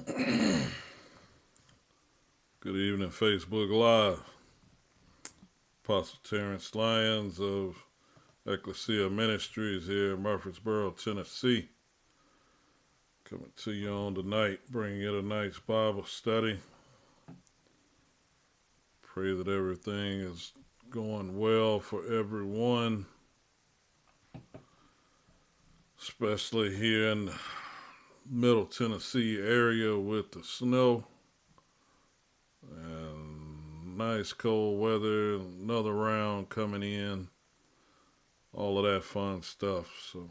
Good evening, Facebook Live. Apostle Terrence Lyons of Ecclesia Ministries here in Murfreesboro, Tennessee. Coming to you on tonight, bringing you tonight's Bible study. Pray that everything is going well for everyone, especially here in the Middle Tennessee area with the snow and nice cold weather, another round coming in, all of that fun stuff. So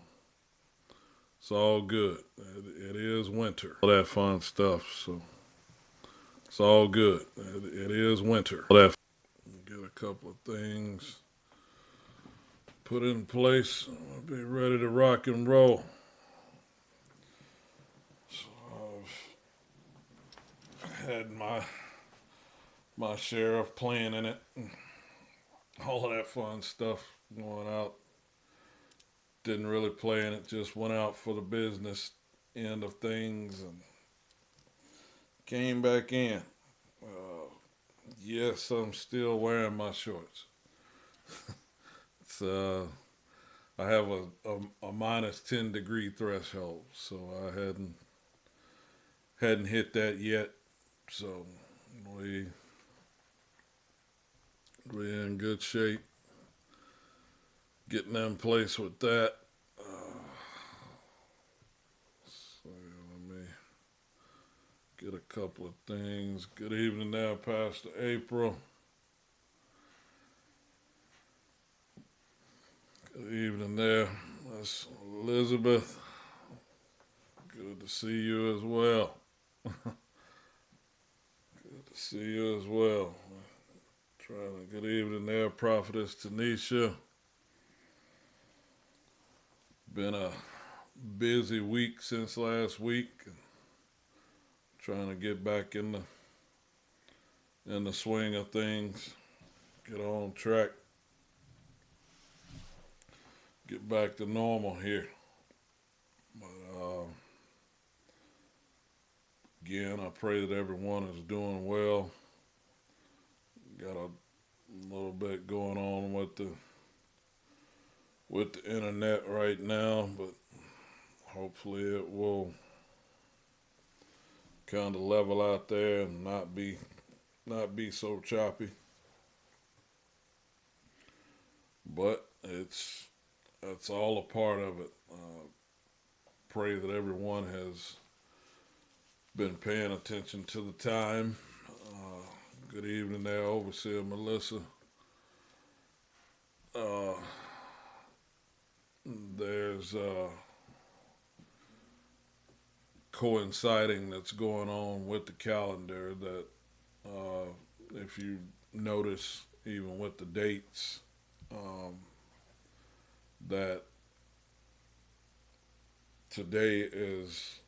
it's all good. It is winter. All that fun stuff. So it's all good. It is winter. Get a couple of things put in place. I'll be ready to rock and roll. So I've had my share of playing in it. All of that fun stuff going out. Didn't really play in it, just went out for the business end of things and came back in. Yes, I'm still wearing my shorts. It's I have a minus 10 degree threshold, so I hadn't hit that yet. So we're in good shape. Getting in place with that. So let me get a couple of things. Good evening now, Pastor April. Good evening there, Miss Elizabeth. Good to see you as well. Good to see you as well. Good evening there, Prophetess Tanisha. Been a busy week since last week. Trying to get back in the swing of things. Get on track. Get back to normal here. But again, I pray that everyone is doing well. Got a little bit going on with the internet right now, but hopefully it will kind of level out there and not be so choppy. But that's all a part of it. Pray that everyone has been paying attention to the time. Good evening there, Overseer Melissa. There's coinciding that's going on with the calendar that if you notice, even with the dates, that today is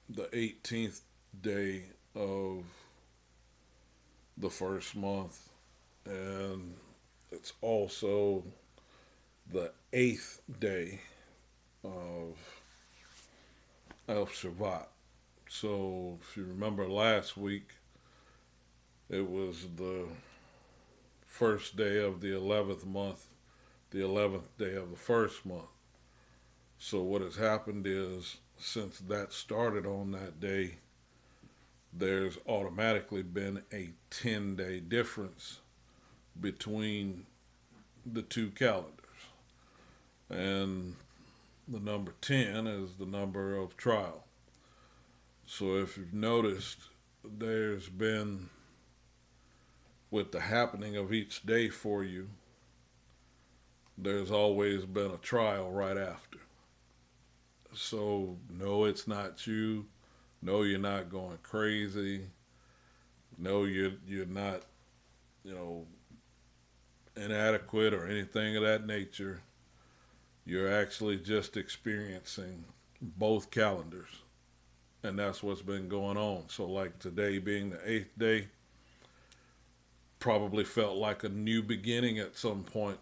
the 18th day of the first month, and it's also the 8th day of Shevat. So if you remember last week, it was the first day of the 11th month, the 11th day of the first month. So what has happened is, since that started on that day, there's automatically been a 10-day difference between the two calendars. And the number 10 is the number of trial. So if you've noticed, there's been, with the happening of each day for you, there's always been a trial right after. So no, it's not you. No, you're not going crazy. No, you're not, inadequate or anything of that nature. You're actually just experiencing both calendars. And that's what's been going on. So like today being the 8th day, probably felt like a new beginning at some point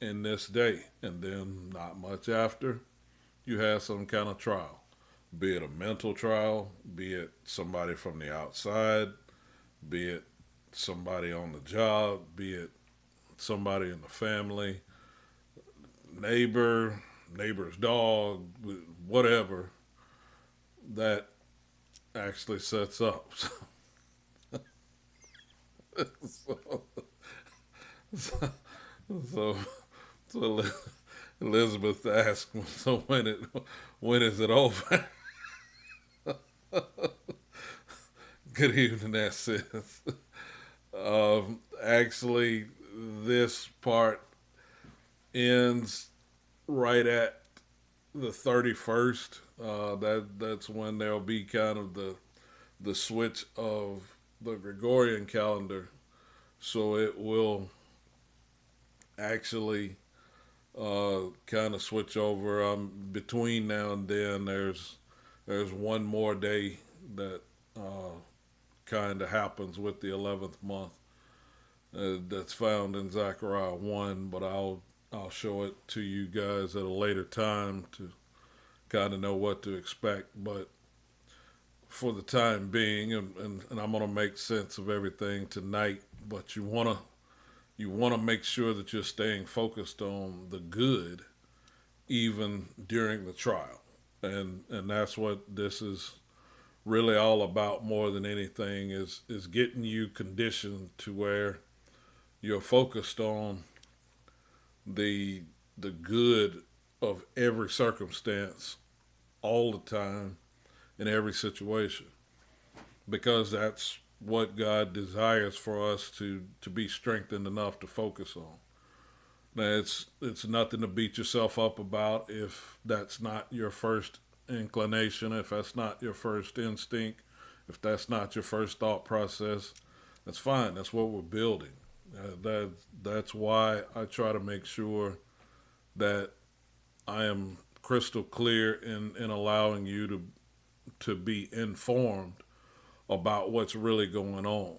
in this day. And then not much after, you had some kind of trial. be it a mental trial, be it somebody from the outside, be it somebody on the job, be it somebody in the family, neighbor, neighbor's dog, whatever, that actually sets up. so, so, so, so Elizabeth asked, so when is it over? Good evening, that sis. Actually, this part ends right at the 31st. That's when there'll be kind of the switch of the Gregorian calendar, so it will actually kind of switch over. Between now and then, there's one more day that kind of happens with the 11th month. That's found in Zechariah 1, but I'll show it to you guys at a later time to kind of know what to expect. But for the time being, and I'm going to make sense of everything tonight, but you want to make sure that you're staying focused on the good even during the trial. And that's what this is really all about more than anything is getting you conditioned to where you're focused on the good of every circumstance all the time in every situation, because that's what God desires for us to be strengthened enough to focus on. Now, it's nothing to beat yourself up about if that's not your first inclination, if that's not your first instinct, if that's not your first thought process. That's fine. That's what we're building. That's why I try to make sure that I am crystal clear in allowing you to be informed about what's really going on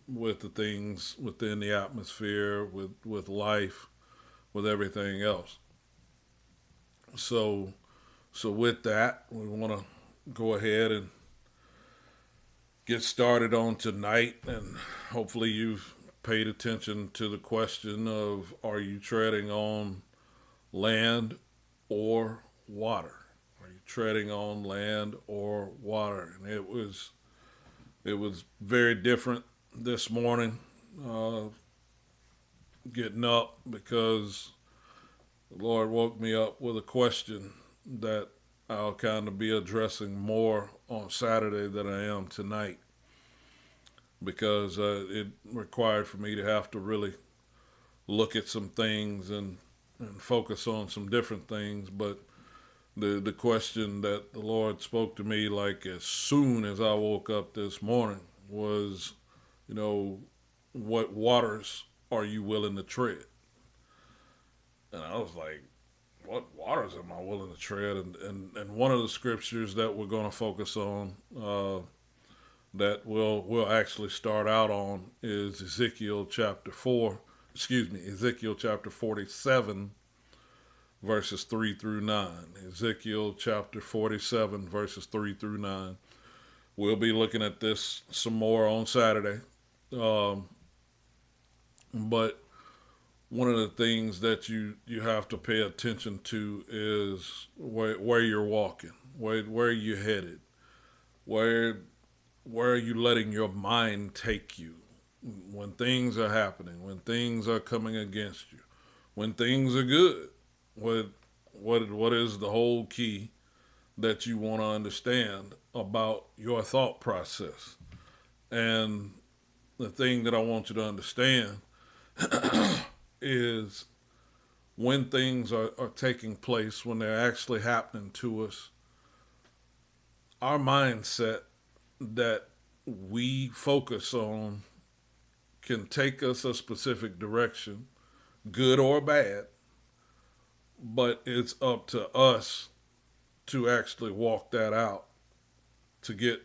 with the things within the atmosphere, with life, with everything else. So with that, we want to go ahead and get started on tonight, and hopefully you've paid attention to the question of, are you treading on land or water? Are you treading on land or water? And it was very different this morning, uh, getting up, because the Lord woke me up with a question that I'll kind of be addressing more on Saturday than I am tonight, because it required for me to have to really look at some things and focus on some different things. But the question that the Lord spoke to me like as soon as I woke up this morning was, you know, what waters are you willing to tread? And I was like, what waters am I willing to tread? And one of the scriptures that we're going to focus on, that we'll actually start out on, is Ezekiel chapter 47, verses 3 through 9. Ezekiel chapter 47, verses 3 through 9. We'll be looking at this some more on Saturday. But one of the things that you have to pay attention to is where you're walking, where you're headed, where are you letting your mind take you when things are happening, when things are coming against you, when things are good. What is the whole key that you want to understand about your thought process? And the thing that I want you to understand is when things are taking place, when they're actually happening to us, our mindset that we focus on can take us a specific direction, good or bad, but it's up to us to actually walk that out to get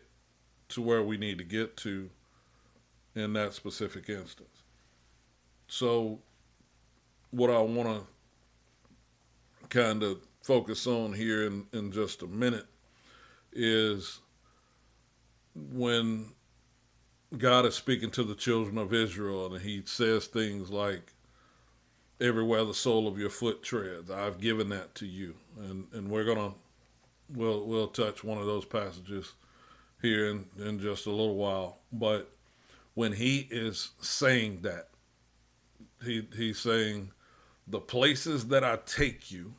to where we need to get to in that specific instance. So what I want to kind of focus on here in just a minute is when God is speaking to the children of Israel and he says things like, everywhere the sole of your foot treads, I've given that to you. And we'll touch one of those passages here in just a little while. But when he is saying that, he's saying, the places that I take you,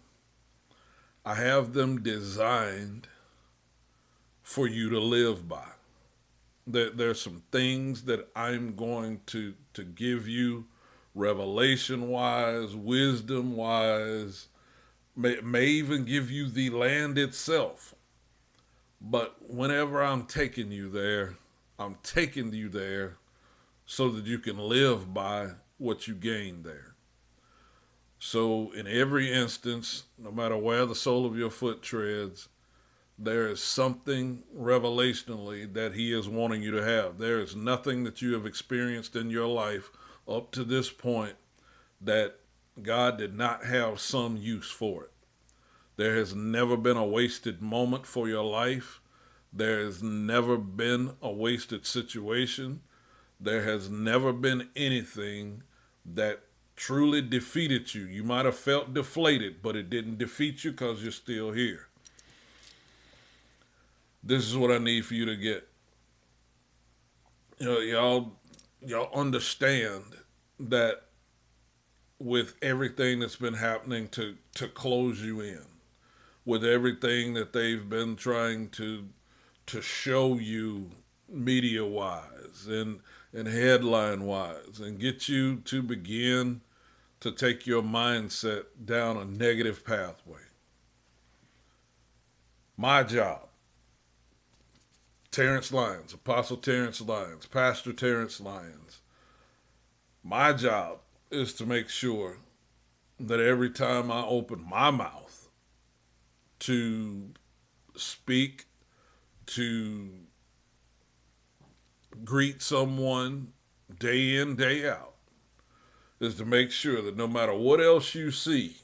I have them designed for you to live by. There's some things that I'm going to give you, revelation-wise, wisdom-wise, may even give you the land itself. But whenever I'm taking you there so that you can live by what you gain there. So in every instance, no matter where the sole of your foot treads, there is something revelationally that he is wanting you to have. There is nothing that you have experienced in your life up to this point that God did not have some use for it. There has never been a wasted moment for your life. There has never been a wasted situation. There has never been anything that truly defeated you. You might have felt deflated, but it didn't defeat you because you're still here. This is what I need for you to get. Y'all understand that with everything that's been happening to close you in, with everything that they've been trying to show you media-wise and headline-wise and get you to begin to take your mindset down a negative pathway. My job, Terrence Lyons, Apostle Terrence Lyons, Pastor Terrence Lyons, my job is to make sure that every time I open my mouth to speak, to greet someone day in, day out, is to make sure that no matter what else you see,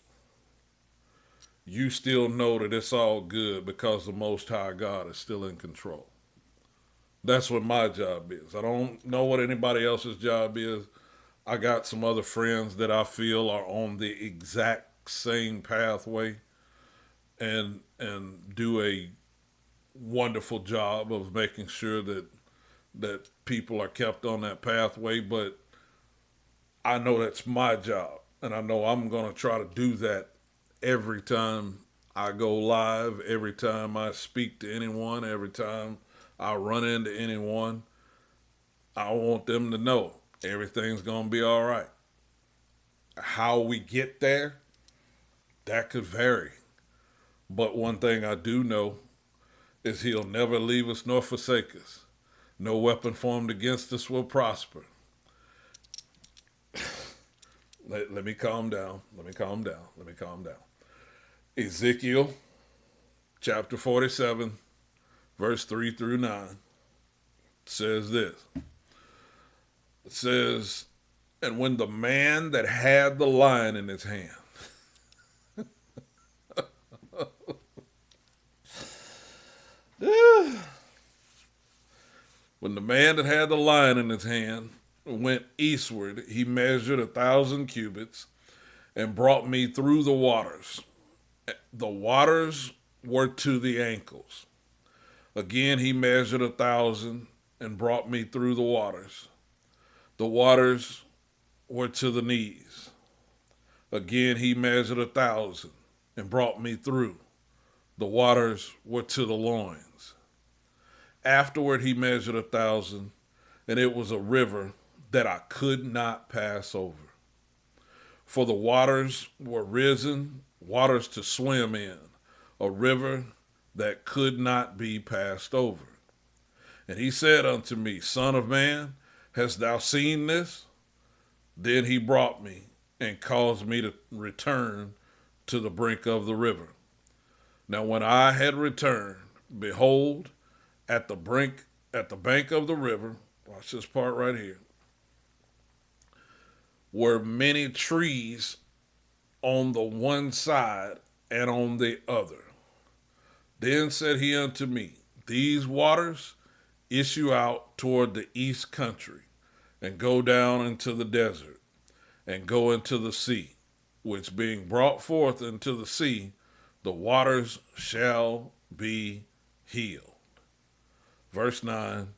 you still know that it's all good because the Most High God is still in control. That's what my job is. I don't know what anybody else's job is. I got some other friends that I feel are on the exact same pathway and do a wonderful job of making sure that people are kept on that pathway. But I know that's my job, and I know I'm going to try to do that every time I go live, every time I speak to anyone, every time I run into anyone. I want them to know everything's going to be all right. How we get there, that could vary. But one thing I do know is he'll never leave us nor forsake us. No weapon formed against us will prosper. Let me calm down. Ezekiel chapter 47, verse 3 through 9 says this. It says, and when the man that had the lion in his hand, when the man that had the lion in his hand went eastward, he measured 1,000 cubits and brought me through the waters. The waters were to the ankles. Again, he measured 1,000 and brought me through the waters. The waters were to the knees. Again, he measured 1,000 and brought me through. The waters were to the loins. Afterward, he measured 1,000, and it was a river that I could not pass over. For the waters were risen, waters to swim in, a river that could not be passed over. And he said unto me, Son of man, hast thou seen this? Then he brought me and caused me to return to the brink of the river. Now when I had returned, behold, at the bank of the river, watch this part right here, were many trees on the one side and on the other. Then said he unto me, These waters issue out toward the east country and go down into the desert and go into the sea, which being brought forth into the sea, the waters shall be healed. Verse 9,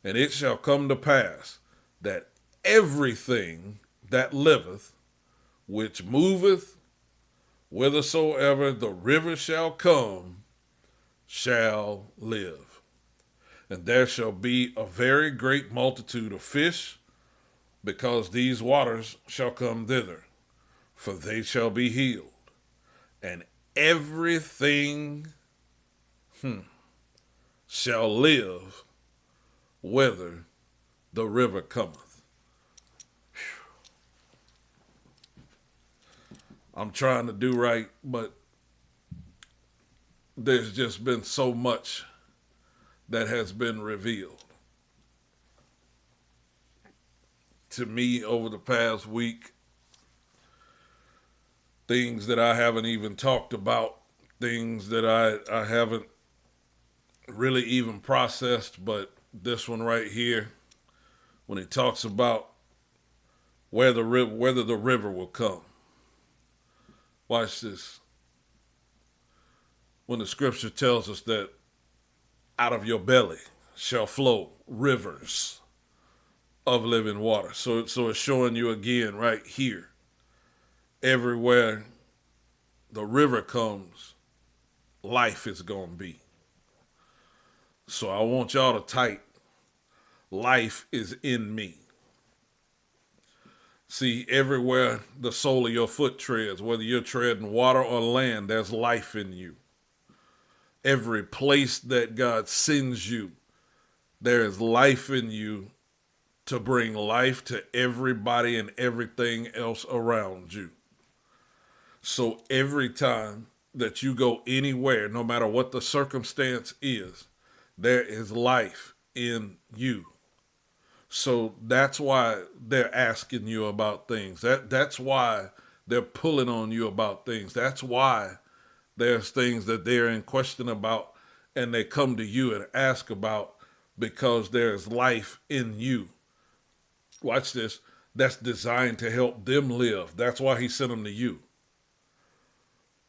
and it shall come to pass that everything that liveth, which moveth, whithersoever the river shall come, shall live. And there shall be a very great multitude of fish, because these waters shall come thither, for they shall be healed. And everything shall live whither the river cometh. I'm trying to do right, but there's just been so much that has been revealed to me over the past week. Things that I haven't even talked about, things that I haven't really even processed, but this one right here, when he talks about whether the river will come. Watch this. When the scripture tells us that out of your belly shall flow rivers of living water. So it's showing you again right here. Everywhere the river comes, life is going to be. So I want y'all to type, life is in me. See, everywhere the sole of your foot treads, whether you're treading water or land, there's life in you. Every place that God sends you, there is life in you to bring life to everybody and everything else around you. So every time that you go anywhere, no matter what the circumstance is, there is life in you. So that's why they're asking you about things. That's why they're pulling on you about things. That's why there's things that they're in question about and they come to you and ask about, because there's life in you. Watch this. That's designed to help them live. That's why he sent them to you.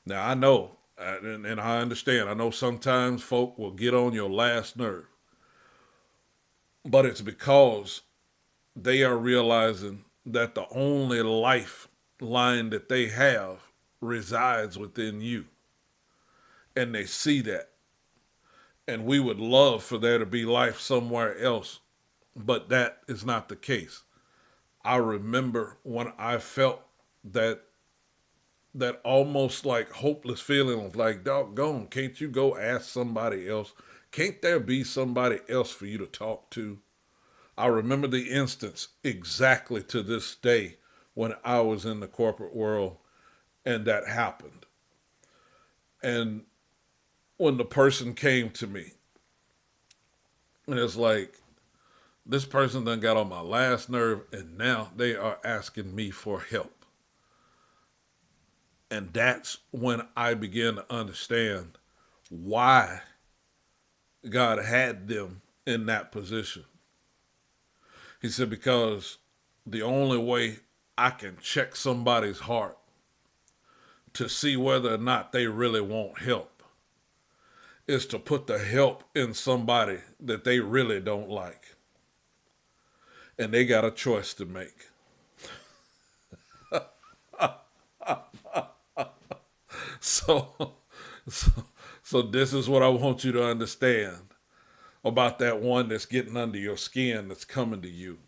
Now, I know, and I understand, I know sometimes folk will get on your last nerve. But it's because they are realizing that the only lifeline that they have resides within you. And they see that. And we would love for there to be life somewhere else, but that is not the case. I remember when I felt that almost like hopeless feeling of like, doggone, can't you go ask somebody else? Can't there be somebody else for you to talk to? I remember the instance exactly to this day when I was in the corporate world and that happened. And when the person came to me, and it's like, this person done got on my last nerve and now they are asking me for help. And that's when I began to understand why God had them in that position. He said, because the only way I can check somebody's heart to see whether or not they really want help is to put the help in somebody that they really don't like. And they got a choice to make. So this is what I want you to understand about that one that's getting under your skin, that's coming to you.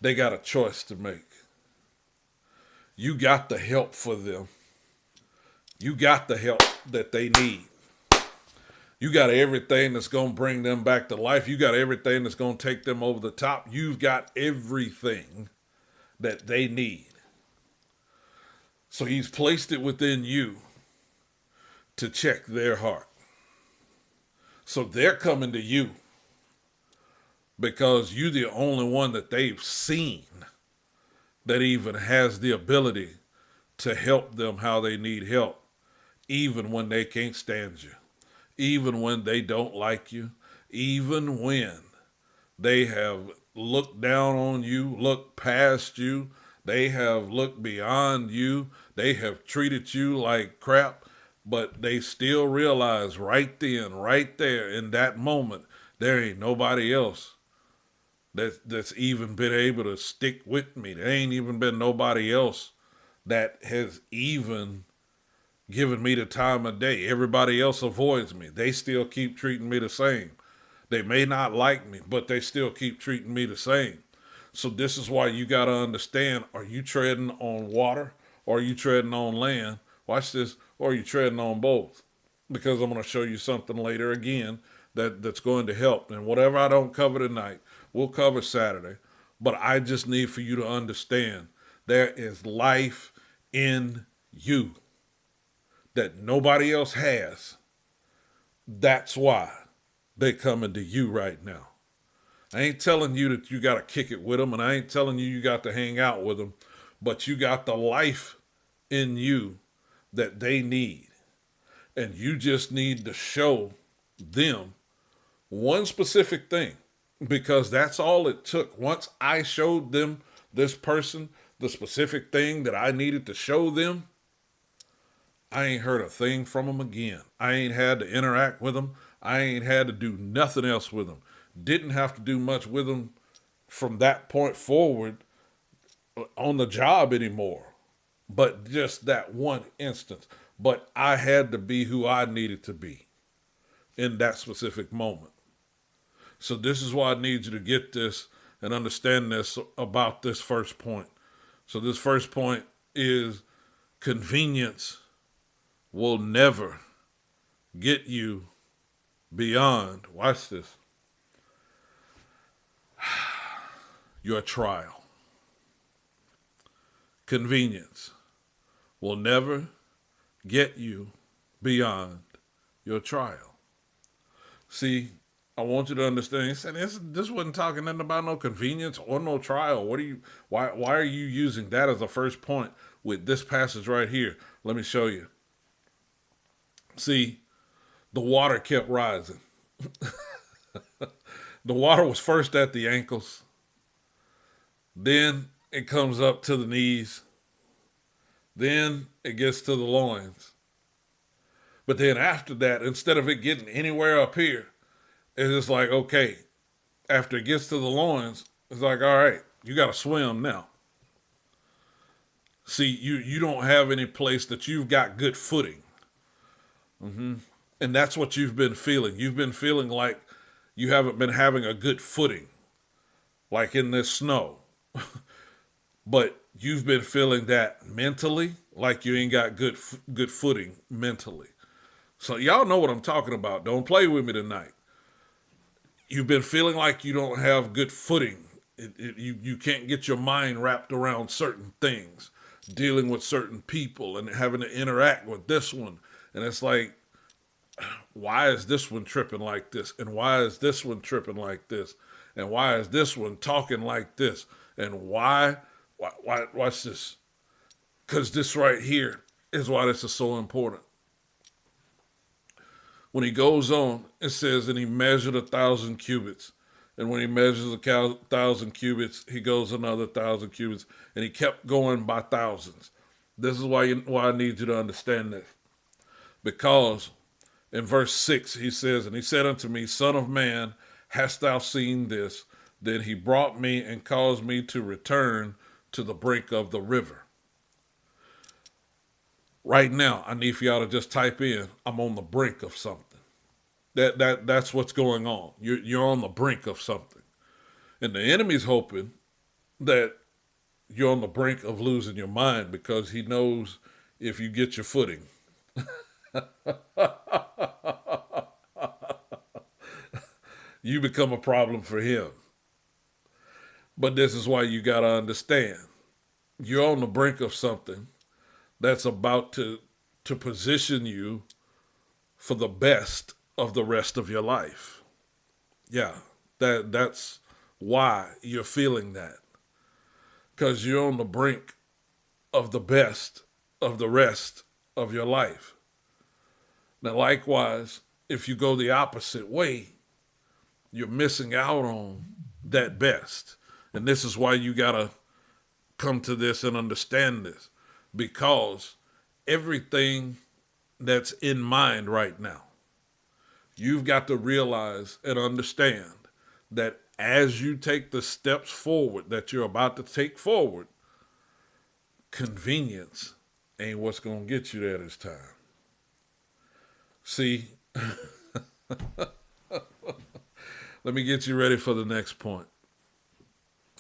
They got a choice to make. You got the help for them. You got the help that they need. You got everything that's going to bring them back to life. You got everything that's going to take them over the top. You've got everything that they need. So he's placed it within you to check their heart. So they're coming to you because you're the only one that they've seen that even has the ability to help them how they need help, even when they can't stand you, even when they don't like you, even when they have looked down on you, looked past you, they have looked beyond you, they have treated you like crap, but they still realize right then, right there in that moment, there ain't nobody else that's even been able to stick with me. There ain't even been nobody else that has even given me the time of day. Everybody else avoids me. They still keep treating me the same. They may not like me, but they still keep treating me the same. So this is why you got to understand, are you treading on water or are you treading on land? Watch this. Or are you treading on both? Because I'm going to show you something later again that's going to help. And whatever I don't cover tonight, we'll cover Saturday. But I just need for you to understand there is life in you that nobody else has. That's why they coming to you right now. I ain't telling you that you got to kick it with them, and I ain't telling you got to hang out with them, but you got the life in you that they need. And you just need to show them one specific thing, because that's all it took. Once I showed them this person, the specific thing that I needed to show them, I ain't heard a thing from them again. I ain't had to interact with them. I ain't had to do nothing else with them. Didn't have to do much with them from that point forward on the job anymore. But just that one instance. But I had to be who I needed to be in that specific moment. So this is why I need you to get this and understand this about this first point. So this first point is convenience will never get you beyond, watch this, your trial. Convenience will never get you beyond your trial. See, I want you to understand. He said this wasn't talking nothing about no convenience or no trial. Why are you using that as a first point with this passage right here? Let me show you. See, the water kept rising. The water was first at the ankles. Then it comes up to the knees. Then it gets to the loins. But then after that, instead of it getting anywhere up here, it's just like, okay, after it gets to the loins, it's like, all right, you got to swim now. See, you don't have any place that you've got good footing. And that's what you've been feeling. You've been feeling like you haven't been having a good footing, like in this snow. But you've been feeling that mentally, like you ain't got good footing mentally. So y'all know what I'm talking about. Don't play with me tonight. You've been feeling like you don't have good footing. You can't get your mind wrapped around certain things, dealing with certain people and having to interact with this one. And it's like, why is this one tripping like this? And why is this one tripping like this? And why is this one talking like this? And why watch this? Because this right here is why this is so important. When he goes on, it says, and he measured 1,000 cubits. And when he measures 1,000 cubits, he goes another 1,000 cubits. And he kept going by thousands. This is why I need you to understand this. Because in verse 6, he says, and he said unto me, Son of man, hast thou seen this? Then he brought me and caused me to return to the brink of the river. Right now, I need for y'all to just type in, I'm on the brink of something. That's what's going on. You're on the brink of something. And the enemy's hoping that you're on the brink of losing your mind, because he knows if you get your footing. You become a problem for him. But this is why you got to understand. You're on the brink of something that's about to position you for the best of the rest of your life. Yeah, that's why you're feeling that. Because you're on the brink of the best of the rest of your life. Now, likewise, if you go the opposite way, you're missing out on that best. And this is why you got to come to this and understand this, because everything that's in mind right now, you've got to realize and understand that as you take the steps forward that you're about to take forward, convenience ain't what's going to get you there this time. See, let me get you ready for the next point.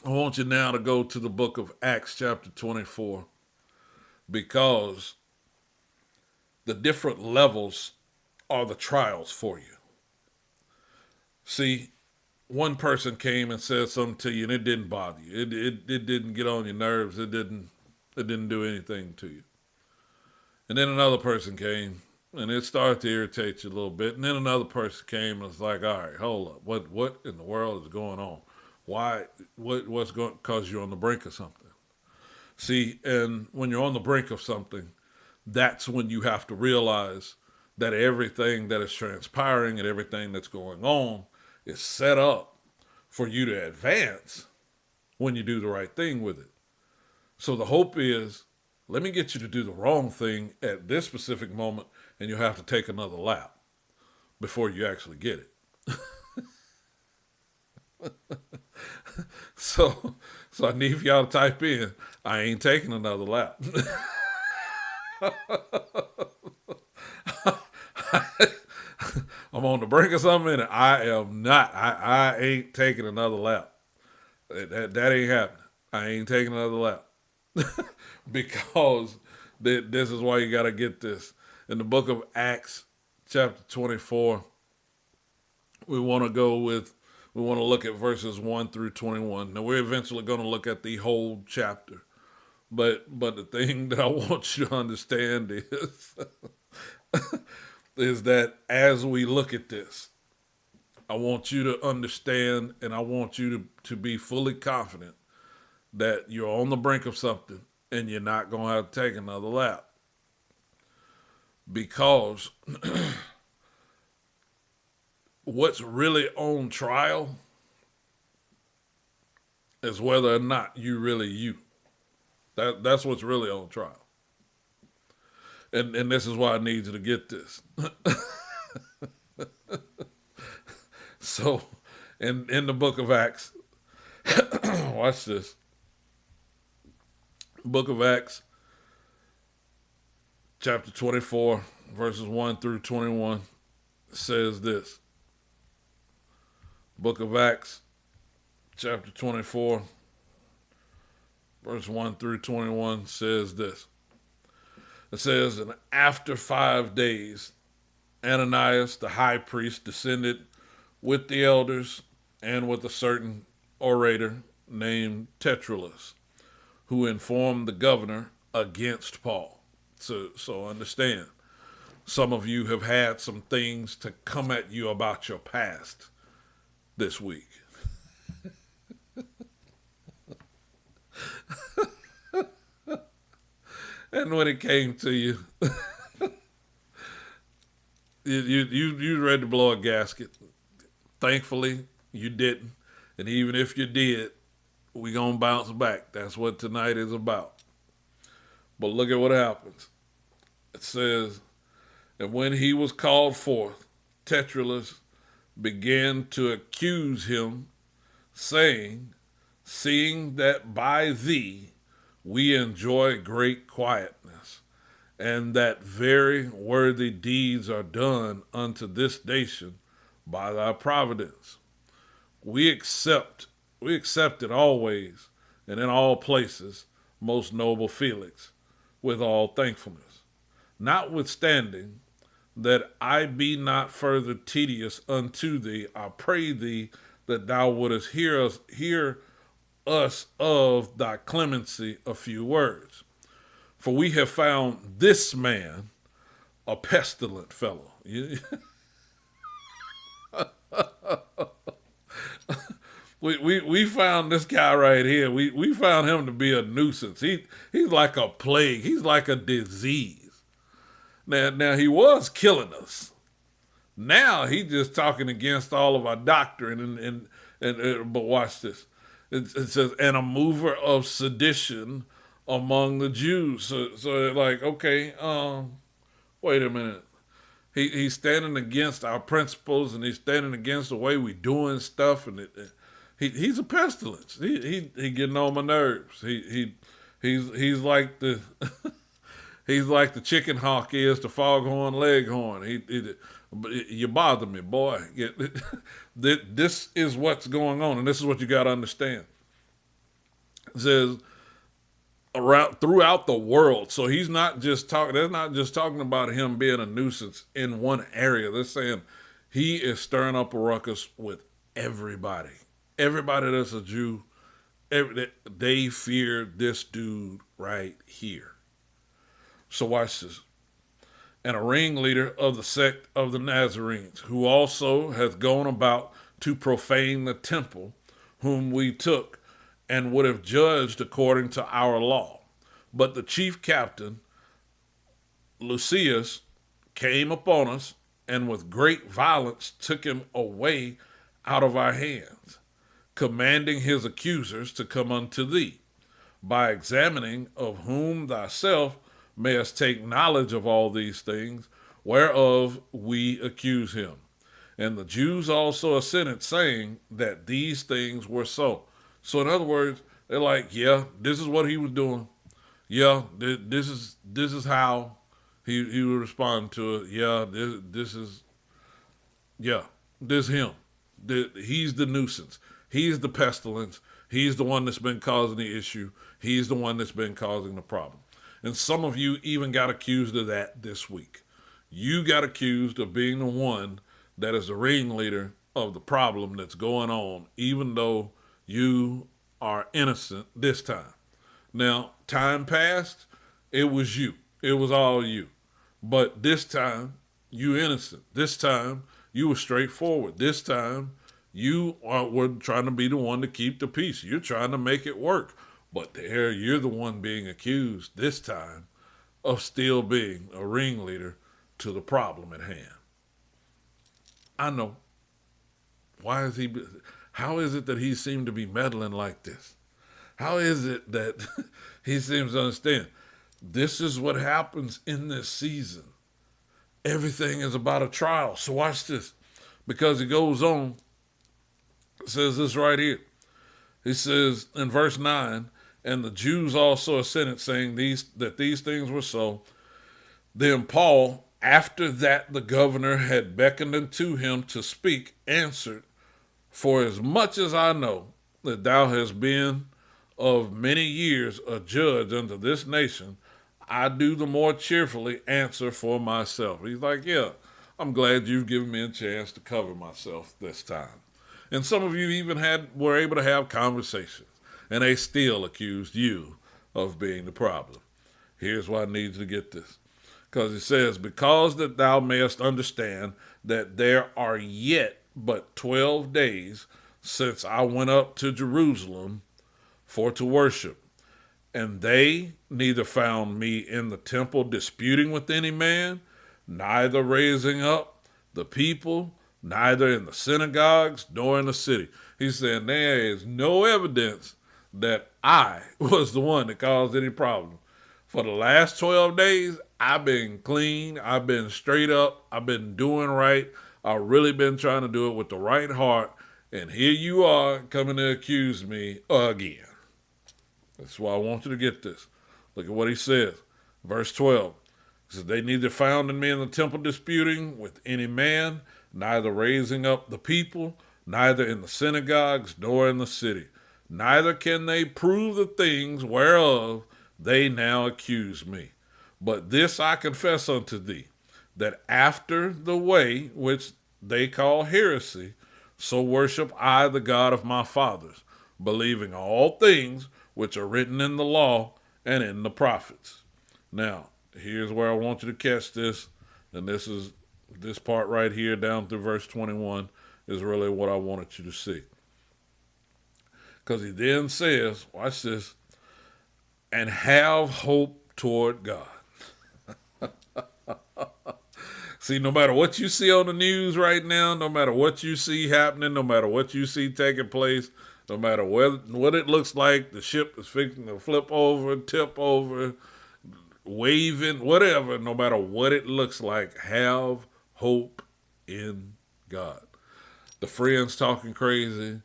I want you now to go to the book of Acts chapter 24, because the different levels are the trials for you. See, one person came and said something to you and it didn't bother you. It didn't get on your nerves. It didn't do anything to you. And then another person came and it started to irritate you a little bit. And then another person came and was like, all right, hold up. What in the world is going on? Why? What's going? Because you're on the brink of something. See, and when you're on the brink of something, that's when you have to realize that everything that is transpiring and everything that's going on is set up for you to advance when you do the right thing with it. So the hope is, let me get you to do the wrong thing at this specific moment, and you'll have to take another lap before you actually get it. So I need for y'all to type in, I ain't taking another lap. I'm on the brink of something, and I am not. I ain't taking another lap. That ain't happening. I ain't taking another lap. Because this is why you got to get this. In the book of Acts, chapter 24, we want to look at verses 1 through 21. Now, we're eventually going to look at the whole chapter. But the thing that I want you to understand is that as we look at this, I want you to understand, and I want you to be fully confident that you're on the brink of something and you're not going to have to take another lap. Because what's really on trial is whether or not you really you. That's what's really on trial. And this is why I need you to get this. So, in the book of Acts, watch this. Book of Acts, chapter 24, verses 1 through 21, says this. Book of Acts, chapter 24, verse 1 through 21 says this. It says, and after 5 days, Ananias, the high priest, descended with the elders and with a certain orator named Tertullus, who informed the governor against Paul. So understand, some of you have had some things to come at you about your past this week. And when it came to you, you ready to blow a gasket. Thankfully, you didn't. And even if you did, we gonna bounce back. That's what tonight is about. But look at what happens. It says, and when he was called forth, Tertullus began to accuse him, saying, seeing that by thee we enjoy great quietness, and that very worthy deeds are done unto this nation by thy providence. We accept it always and in all places, most noble Felix, with all thankfulness. Notwithstanding that I be not further tedious unto thee, I pray thee that thou wouldest hear us of thy clemency a few words. For we have found this man a pestilent fellow. We found this guy right here. We found him to be a nuisance. He's like a plague. He's like a disease. Now he was killing us, Now he just talking against all of our doctrine but watch this. It says, and a mover of sedition among the Jews. So they're like, okay, wait a minute. He's standing against our principles, and he's standing against the way we doing stuff, and he's a pestilence. He getting on my nerves. He's like the he's like the chicken hawk is to foghorn leghorn. You bother me, boy. This is what's going on, and this is what you got to understand. It says around throughout the world. So he's not just talking. They're not just talking about him being a nuisance in one area. They're saying he is stirring up a ruckus with everybody. Everybody that's a Jew, they fear this dude right here. So watch this. And a ringleader of the sect of the Nazarenes, who also hath gone about to profane the temple, whom we took and would have judged according to our law. But the chief captain, Lucius, came upon us, and with great violence took him away out of our hands, commanding his accusers to come unto thee, by examining of whom thyself mayest take knowledge of all these things, whereof we accuse him. And the Jews also assented, saying that these things were so. So in other words, they're like, yeah, this is what he was doing. Yeah, this is how he would respond to it. Yeah, this is him. He's the nuisance. He's the pestilence. He's the one that's been causing the issue. He's the one that's been causing the problem. And some of you even got accused of that this week. You got accused of being the one that is the ringleader of the problem that's going on, even though you are innocent this time. Now, time passed, it was you. It was all you. But this time, you innocent. This time, you were straightforward. This time, you were trying to be the one to keep the peace. You're trying to make it work. But there, you're the one being accused this time of still being a ringleader to the problem at hand. I know. How is it that he seemed to be meddling like this? How is it that he seems to understand? This is what happens in this season. Everything is about a trial. So watch this. Because he goes on, it says this right here. He says in verse 9, and the Jews also assented, saying that these things were so. Then Paul, after that the governor had beckoned unto him to speak, answered, for as much as I know that thou hast been of many years a judge unto this nation, I do the more cheerfully answer for myself. He's like, yeah, I'm glad you've given me a chance to cover myself this time. And some of you even were able to have conversations, and they still accused you of being the problem. Here's why I need you to get this. Because it says, because that thou mayest understand that there are yet but 12 days since I went up to Jerusalem for to worship, and they neither found me in the temple disputing with any man, neither raising up the people, neither in the synagogues nor in the city. He's saying there is no evidence that I was the one that caused any problem. For the last 12 days, I've been clean. I've been straight up. I've been doing right. I've really been trying to do it with the right heart. And here you are coming to accuse me again. That's why I want you to get this. Look at what he says. Verse 12. He says, they neither found in me in the temple disputing with any man, neither raising up the people, neither in the synagogues nor in the city. Neither can they prove the things whereof they now accuse me. But this I confess unto thee, that after the way which they call heresy, so worship I the God of my fathers, believing all things which are written in the law and in the prophets. Now, here's where I want you to catch this, and this part right here down through verse 21 is really what I wanted you to see. Because he then says, watch this, and have hope toward God. See, no matter what you see on the news right now, no matter what you see happening, no matter what you see taking place, no matter what it looks like, the ship is fixing to flip over, tip over, waving, whatever, no matter what it looks like, have hope in God. The friends talking crazy,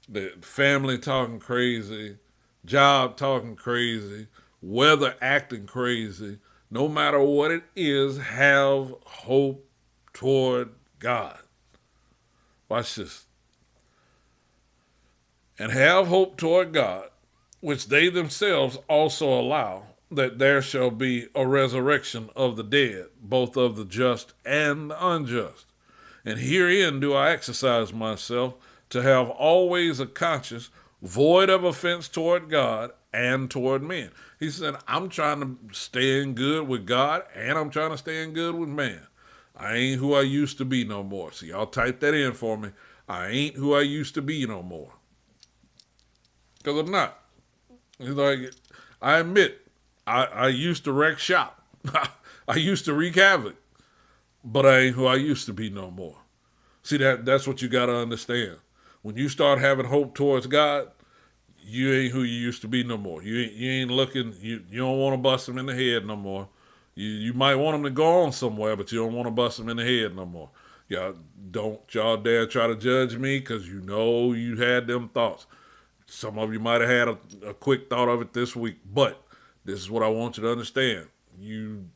the family talking crazy, job talking crazy, weather acting crazy. No matter what it is, have hope toward God. Watch this. And have hope toward God, which they themselves also allow, that there shall be a resurrection of the dead, both of the just and the unjust. And herein do I exercise myself to have always a conscience void of offense toward God and toward men. He said, I'm trying to stay in good with God and I'm trying to stay in good with man. I ain't who I used to be no more. So y'all type that in for me. I ain't who I used to be no more. Because I'm not. He's like, I admit, I used to wreck shop. I used to wreak havoc. But I ain't who I used to be no more. See, that's what you got to understand. When you start having hope towards God, you ain't who you used to be no more. You ain't looking, you don't want to bust him in the head no more. You might want him to go on somewhere, but you don't want to bust him in the head no more. Don't y'all dare try to judge me because you know you had them thoughts. Some of you might have had a quick thought of it this week, but this is what I want you to understand. You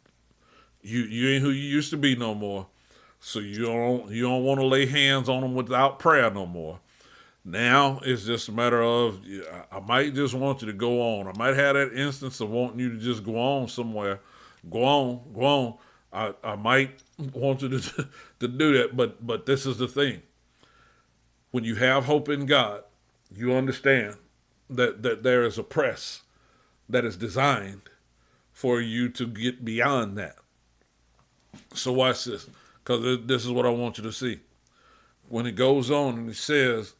ain't who you used to be no more. So you don't want to lay hands on them without prayer no more. Now it's just a matter of, I might just want you to go on. I might have that instance of wanting you to just go on somewhere. Go on. I might want you to do that, but this is the thing. When you have hope in God, you understand that there is a press that is designed for you to get beyond that. So watch this, because this is what I want you to see. When it goes on and it says,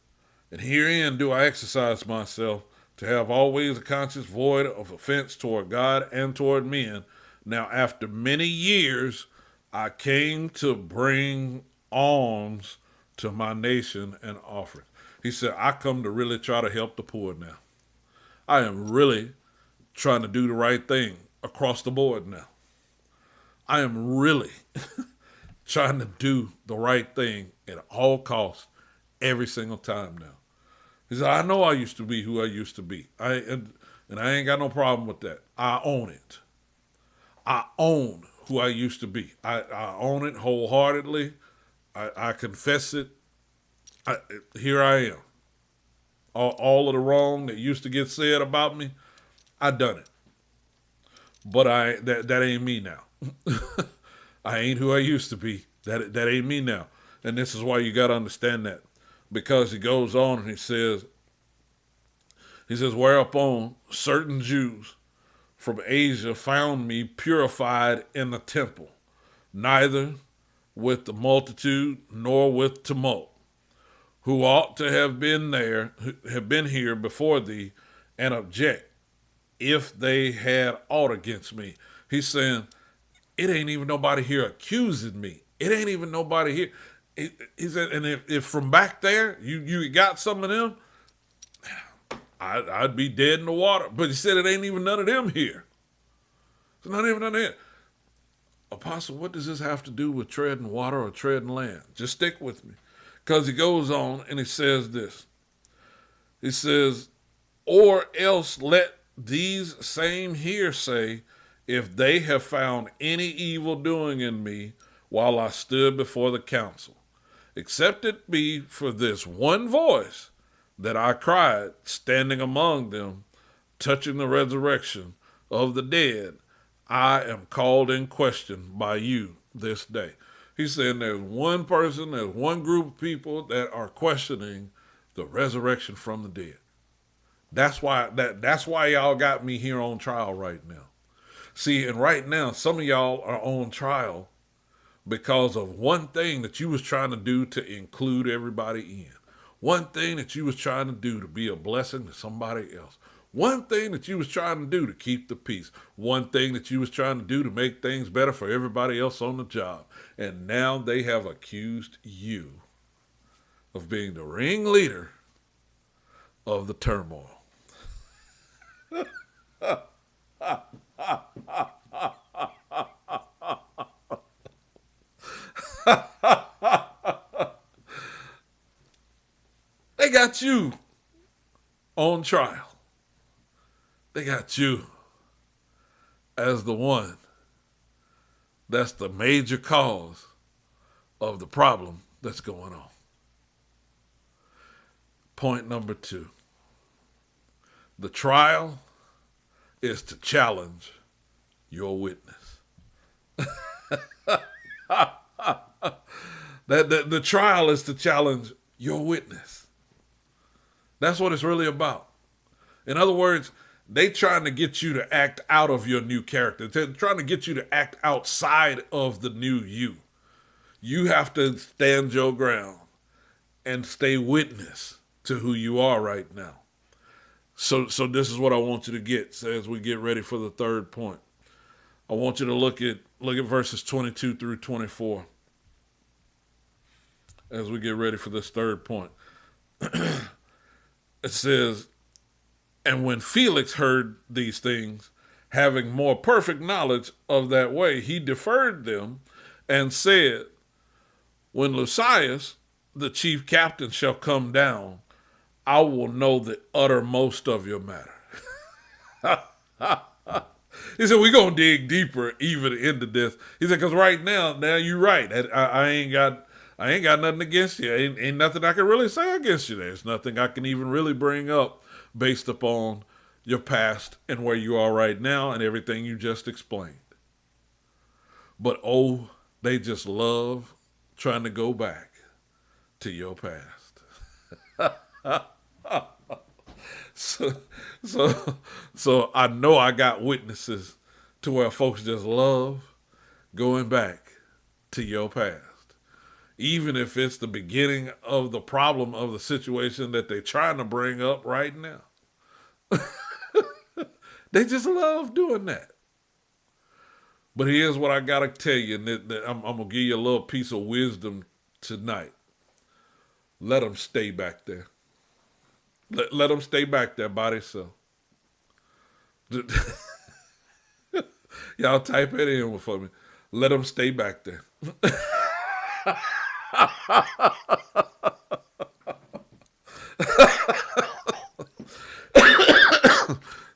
and herein do I exercise myself to have always a conscience void of offense toward God and toward men. Now after many years, I came to bring alms to my nation and offerings. He said, I come to really try to help the poor now. I am really trying to do the right thing across the board now. I am really trying to do the right thing at all costs every single time now. He said, I know I used to be who I used to be. And I ain't got no problem with that. I own it. I own who I used to be. I own it wholeheartedly. I confess it. Here I am. All of the wrong that used to get said about me, I done it. But that ain't me now. I ain't who I used to be. That ain't me now. And this is why you got to understand that. Because he goes on and he says, whereupon certain Jews from Asia found me purified in the temple, neither with the multitude nor with tumult, who ought to have been here before thee, and object, if they had aught against me. He's saying, it ain't even nobody here accusing me. It ain't even nobody here. He said, and if from back there you got some of them, I'd be dead in the water. But he said it ain't even none of them here. It's not even none of them. Apostle, what does this have to do with treading water or treading land? Just stick with me. Because he goes on and he says this. He says, or else let these same here say, if they have found any evil doing in me while I stood before the council, except it be for this one voice that I cried standing among them, touching the resurrection of the dead, I am called in question by you this day. He's saying there's one person, there's one group of people that are questioning the resurrection from the dead. That's why y'all got me here on trial right now. See, and right now, some of y'all are on trial because of one thing that you was trying to do to include everybody in. One thing that you was trying to do to be a blessing to somebody else. One thing that you was trying to do to keep the peace. One thing that you was trying to do to make things better for everybody else on the job. And now they have accused you of being the ringleader of the turmoil. They got you on trial. They got you as the one that's the major cause of the problem that's going on. Point number 2. The trial is to challenge your witness. The trial is to challenge your witness. That's what it's really about. In other words, they trying to get you to act out of your new character. They're trying to get you to act outside of the new you. You have to stand your ground and stay witness to who you are right now. So this is what I want you to get as we get ready for the third point. I want you to look at verses 22 through 24 as we get ready for this third point. It says, and when Felix heard these things, having more perfect knowledge of that way, he deferred them and said, when Lysias, the chief captain, shall come down, I will know the uttermost of your matter. He said, we're going to dig deeper even into this. He said, because right now you're right. I ain't got nothing against you. Ain't nothing I can really say against you. There's nothing I can even really bring up based upon your past and where you are right now and everything you just explained. But they just love trying to go back to your past. So I know I got witnesses to where folks just love going back to your past. Even if it's the beginning of the problem of the situation that they're trying to bring up right now. They just love doing that. But here's what I got to tell you, and that I'm going to give you a little piece of wisdom tonight. Let them stay back there. Let them stay back there by themselves. Y'all type it in for me. Let them stay back there.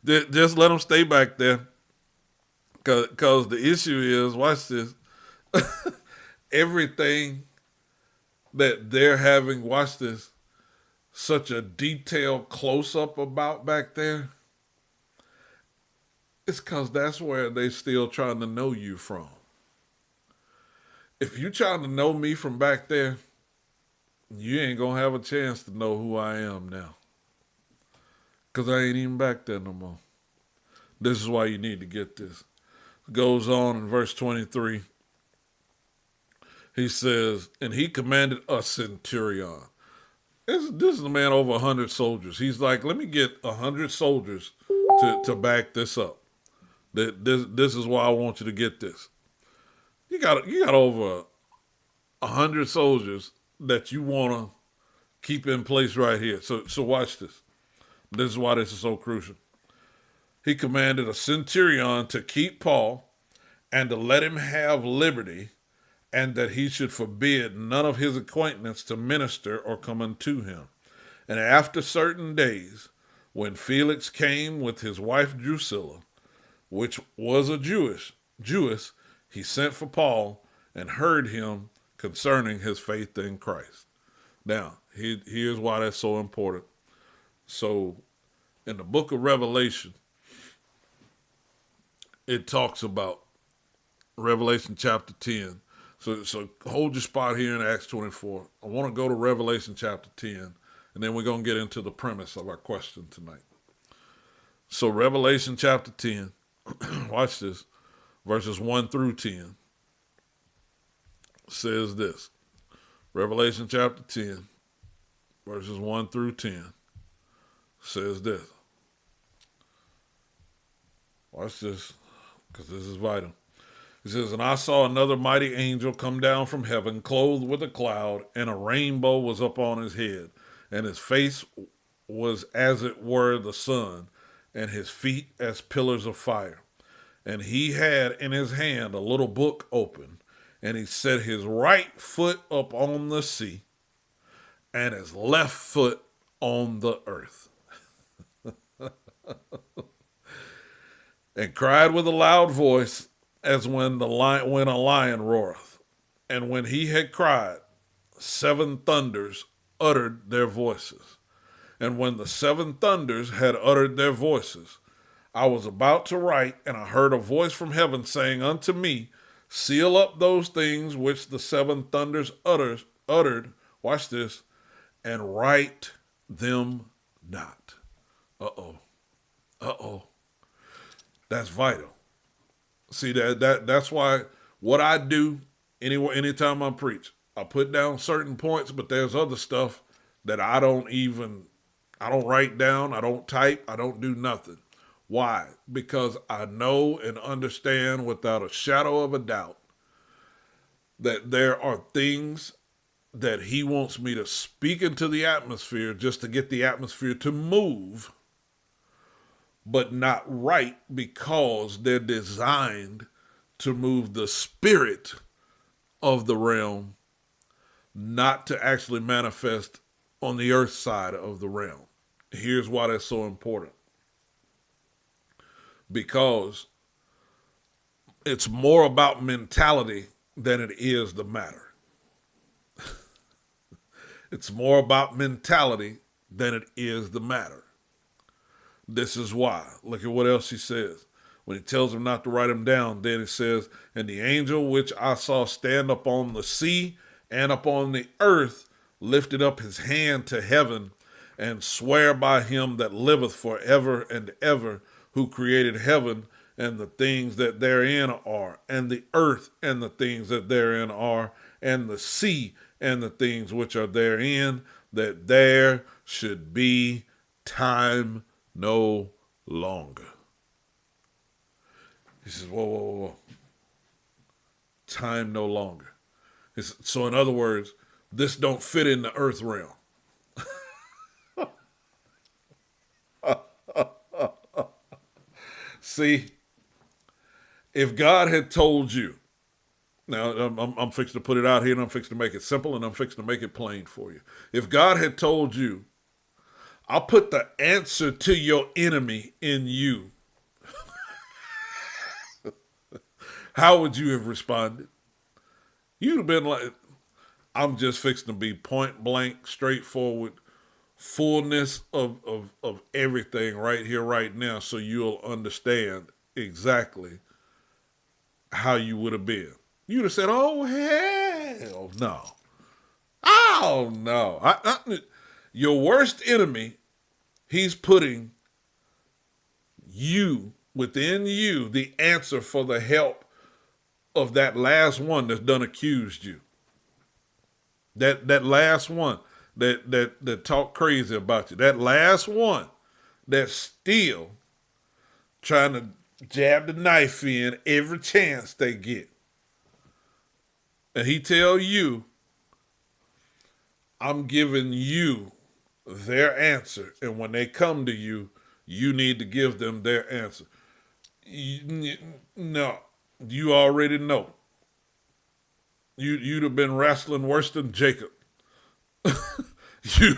Just let them stay back there. Because the issue is, watch this, everything that they're having, watch this, such a detailed close-up about back there, it's because that's where they still trying to know you from. If you trying to know me from back there, you ain't going to have a chance to know who I am now. Because I ain't even back there no more. This is why you need to get this. It goes on in verse 23. He says, and he commanded a centurion. This is a man over 100 soldiers. He's like, let me get 100 soldiers to back this up. This is why I want you to get this. You got over 100 soldiers that you want to keep in place right here. So watch this. This is why this is so crucial. He commanded a centurion to keep Paul and to let him have liberty, and that he should forbid none of his acquaintance to minister or come unto him. And after certain days, when Felix came with his wife Drusilla, which was a Jewess, he sent for Paul and heard him concerning his faith in Christ. Now, here's why that's so important. So, in the book of Revelation, it talks about Revelation chapter 10. So hold your spot here in Acts 24. I want to go to Revelation chapter 10, and then we're going to get into the premise of our question tonight. So Revelation chapter 10, watch this, verses 1 through 10, says this. Revelation chapter 10, verses 1 through 10, says this. Watch this, because this is vital. He says, and I saw another mighty angel come down from heaven, clothed with a cloud, and a rainbow was upon his head, and his face was as it were the sun, and his feet as pillars of fire. And he had in his hand a little book open, and he set his right foot up on the sea, and his left foot on the earth, and cried with a loud voice, as when a lion roareth. And when he had cried, 7 thunders uttered their voices. And when the 7 thunders had uttered their voices, I was about to write, and I heard a voice from heaven saying unto me, seal up those things which the 7 thunders uttered, watch this, and write them not. Uh-oh. Uh-oh. That's vital. See, that's why what I do anytime I preach, I put down certain points, but there's other stuff that I don't write down, I don't type, I don't do nothing. Why? Because I know and understand without a shadow of a doubt that there are things that he wants me to speak into the atmosphere just to get the atmosphere to move, but not right, because they're designed to move the spirit of the realm, not to actually manifest on the earth side of the realm. Here's why that's so important. Because it's more about mentality than it is the matter. It's more about mentality than it is the matter. This is why. Look at what else he says. When he tells him not to write them down, then he says, and the angel which I saw stand upon the sea and upon the earth lifted up his hand to heaven and swear by him that liveth forever and ever, who created heaven and the things that therein are, and the earth and the things that therein are, and the sea and the things which are therein, that there should be time no longer. He says, whoa, whoa, whoa. Time no longer. So in other words, this don't fit in the earth realm. See, if God had told you, now I'm fixing to put it out here, and I'm fixing to make it simple, and I'm fixing to make it plain for you. If God had told you, I'll put the answer to your enemy in you, how would you have responded? You'd have been like, I'm just fixing to be point blank, straightforward, fullness of everything right here, right now, so you'll understand exactly how you would have been. You'd have said, oh, hell no. Oh, no. Your worst enemy, he's putting you, within you, the answer for the help of that last one that's done accused you. That last one that talk crazy about you. That last one that's still trying to jab the knife in every chance they get. And he tell you, I'm giving you their answer. And when they come to you, you need to give them their answer. No, you already know. You'd have been wrestling worse than Jacob. You'd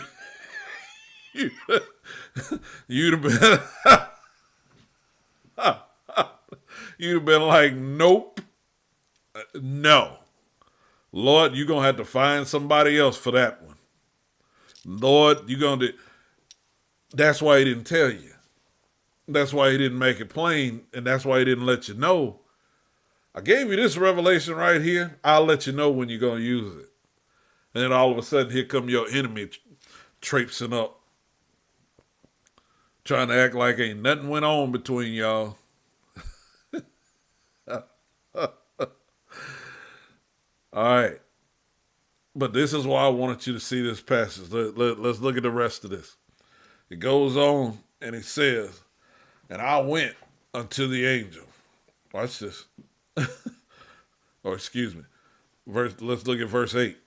have been you'd have been like, nope, no. Lord, you're going to have to find somebody else for that one. Lord, you're going to... That's why he didn't tell you. That's why he didn't make it plain, and that's why he didn't let you know. I gave you this revelation right here. I'll let you know when you're going to use it. And then all of a sudden, here come your enemy traipsing up, trying to act like ain't nothing went on between y'all. All right. But this is why I wanted you to see this passage. Let's look at the rest of this. It goes on and it says, and I went unto the angel. Watch this. Or excuse me. Let's look at verse 8.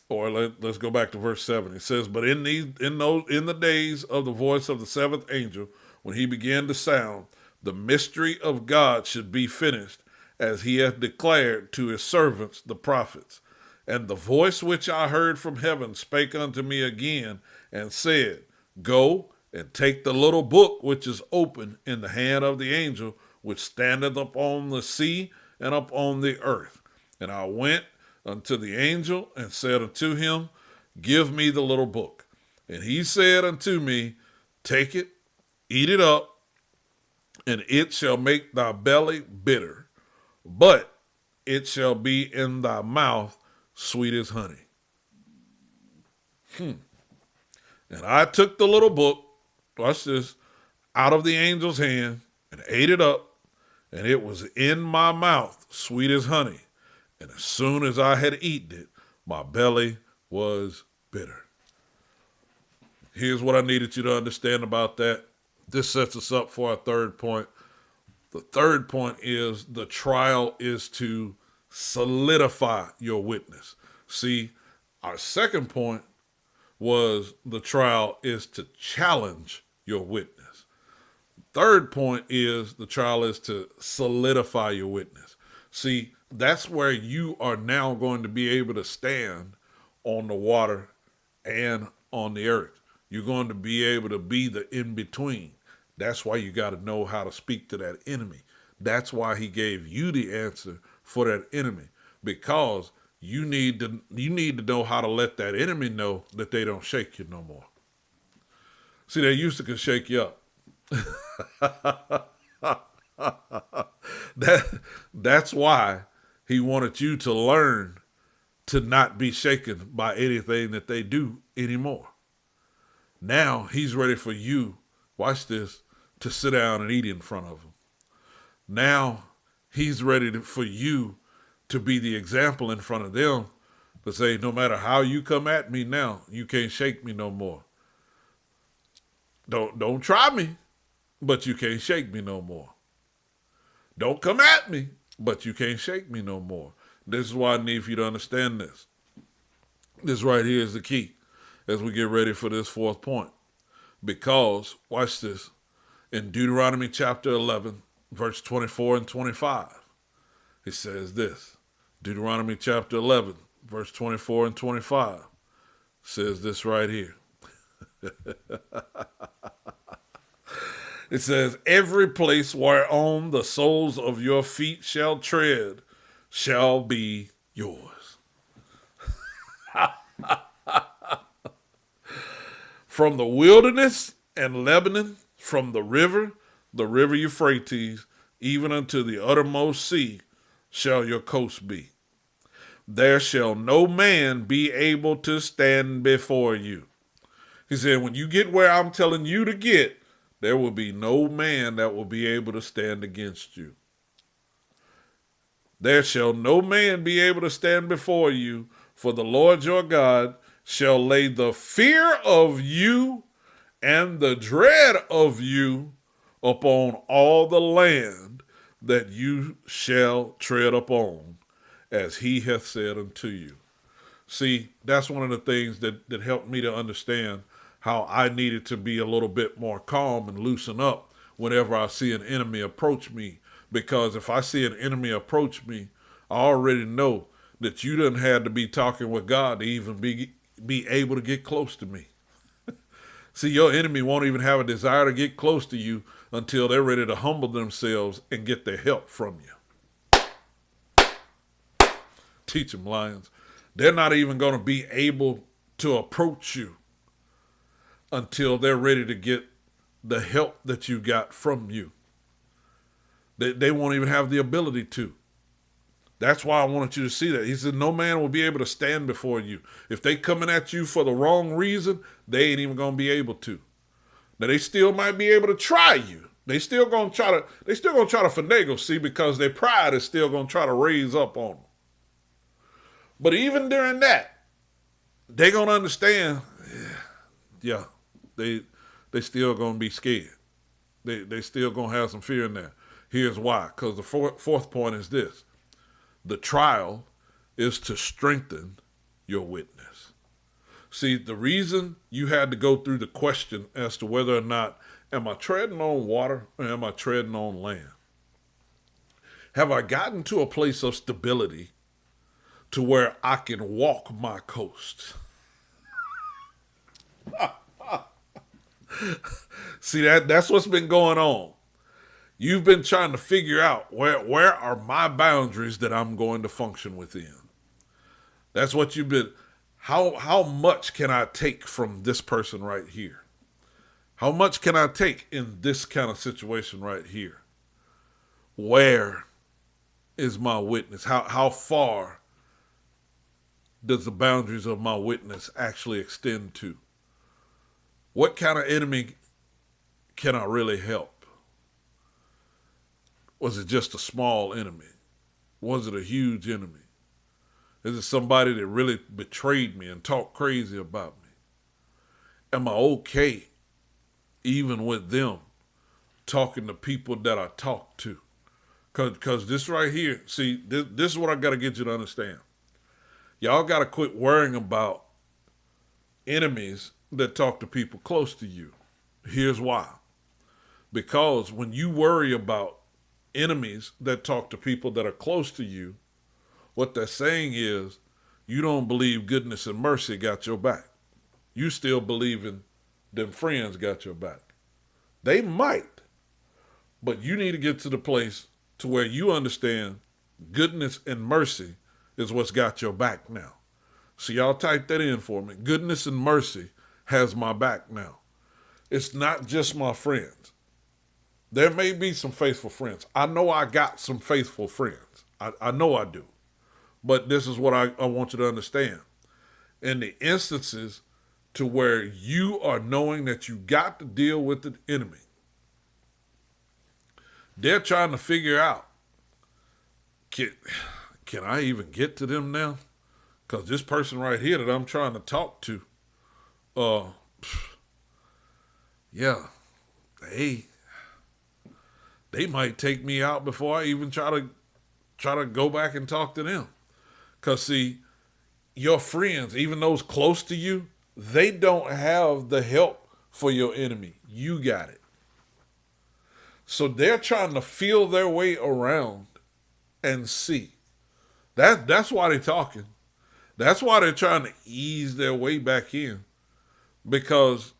Or let's go back to verse 7. It says, but in the days of the voice of the seventh angel, when he began to sound, the mystery of God should be finished, as he hath declared to his servants the prophets. And the voice which I heard from heaven spake unto me again, and said, go and take the little book which is open in the hand of the angel which standeth upon the sea and upon the earth. And I went unto the angel and said unto him, give me the little book. And he said unto me, take it, eat it up, and it shall make thy belly bitter, but it shall be in thy mouth sweet as honey. And I took the little book, watch this, out of the angel's hand and ate it up, and it was in my mouth sweet as honey. And as soon as I had eaten it, my belly was bitter. Here's what I needed you to understand about that. This sets us up for our third point. The third point is the trial is to solidify your witness. See, our second point was the trial is to challenge your witness. Third point is the trial is to solidify your witness. See, that's where you are now going to be able to stand on the water and on the earth. You're going to be able to be the in-between. That's why you got to know how to speak to that enemy. That's why he gave you the answer for that enemy, because you need to know how to let that enemy know that they don't shake you no more. See, they used to can shake you up. That's why he wanted you to learn to not be shaken by anything that they do anymore. Now he's ready for you, watch this, to sit down and eat in front of him. Now he's ready for you to be the example in front of them, to say, no matter how you come at me now, you can't shake me no more. Don't try me, but you can't shake me no more. Don't come at me, but you can't shake me no more. This is why I need for you to understand this. This right here is the key as we get ready for this fourth point. Because, watch this, in Deuteronomy chapter 11, verse 24 and 25, it says this. Deuteronomy chapter 11, verse 24 and 25 says this right here. It says, every place whereon the soles of your feet shall tread shall be yours. From the wilderness and Lebanon, from the river Euphrates, even unto the uttermost sea, shall your coast be. There shall no man be able to stand before you. He said, when you get where I'm telling you to get, there will be no man that will be able to stand against you. There shall no man be able to stand before you, for the Lord your God shall lay the fear of you and the dread of you upon all the land that you shall tread upon, as he hath said unto you. See, that's one of the things that helped me to understand how I needed to be a little bit more calm and loosen up whenever I see an enemy approach me. Because if I see an enemy approach me, I already know that you done had to be talking with God to even be able to get close to me. See, your enemy won't even have a desire to get close to you until they're ready to humble themselves and get their help from you. Teach them, lions. They're not even going to be able to approach you until they're ready to get the help that you got from you. They won't even have the ability to. That's why I wanted you to see that. He said, no man will be able to stand before you. If they coming at you for the wrong reason, they ain't even going to be able to. Now, they still might be able to try you. They still going to try to finagle, see, because their pride is still going to try to raise up on them. But even during that, they're going to understand, they still going to be scared. They still going to have some fear in there. Here's why. Because the fourth point is this. The trial is to strengthen your witness. See, the reason you had to go through the question as to whether or not, am I treading on water or am I treading on land? Have I gotten to a place of stability to where I can walk my coast? See, that's what's been going on. You've been trying to figure out where are my boundaries that I'm going to function within. That's what you've been. How much can I take from this person right here? How much can I take in this kind of situation right here? Where is my witness? How far does the boundaries of my witness actually extend to? What kind of enemy can I really help? Was it just a small enemy? Was it a huge enemy? Is it somebody that really betrayed me and talked crazy about me? Am I okay even with them talking to people that I talk to? Because this right here, see, this is what I got to get you to understand. Y'all got to quit worrying about enemies that talk to people close to you. Here's why. Because when you worry about enemies that talk to people that are close to you, what they're saying is you don't believe goodness and mercy got your back. You still believing them friends got your back. They might, but you need to get to the place to where you understand goodness and mercy is what's got your back now. So y'all type that in for me. Goodness and mercy has my back now. It's not just my friends. There may be some faithful friends. I know I got some faithful friends. I know I do. But this is what I want you to understand. In the instances to where you are knowing that you got to deal with the enemy, they're trying to figure out, can I even get to them now? Because this person right here that I'm trying to talk to, yeah, they might take me out before I even try to go back and talk to them. Because, see, your friends, even those close to you, they don't have the help for your enemy. You got it. So they're trying to feel their way around and see. That's why they're talking. That's why they're trying to ease their way back in. Because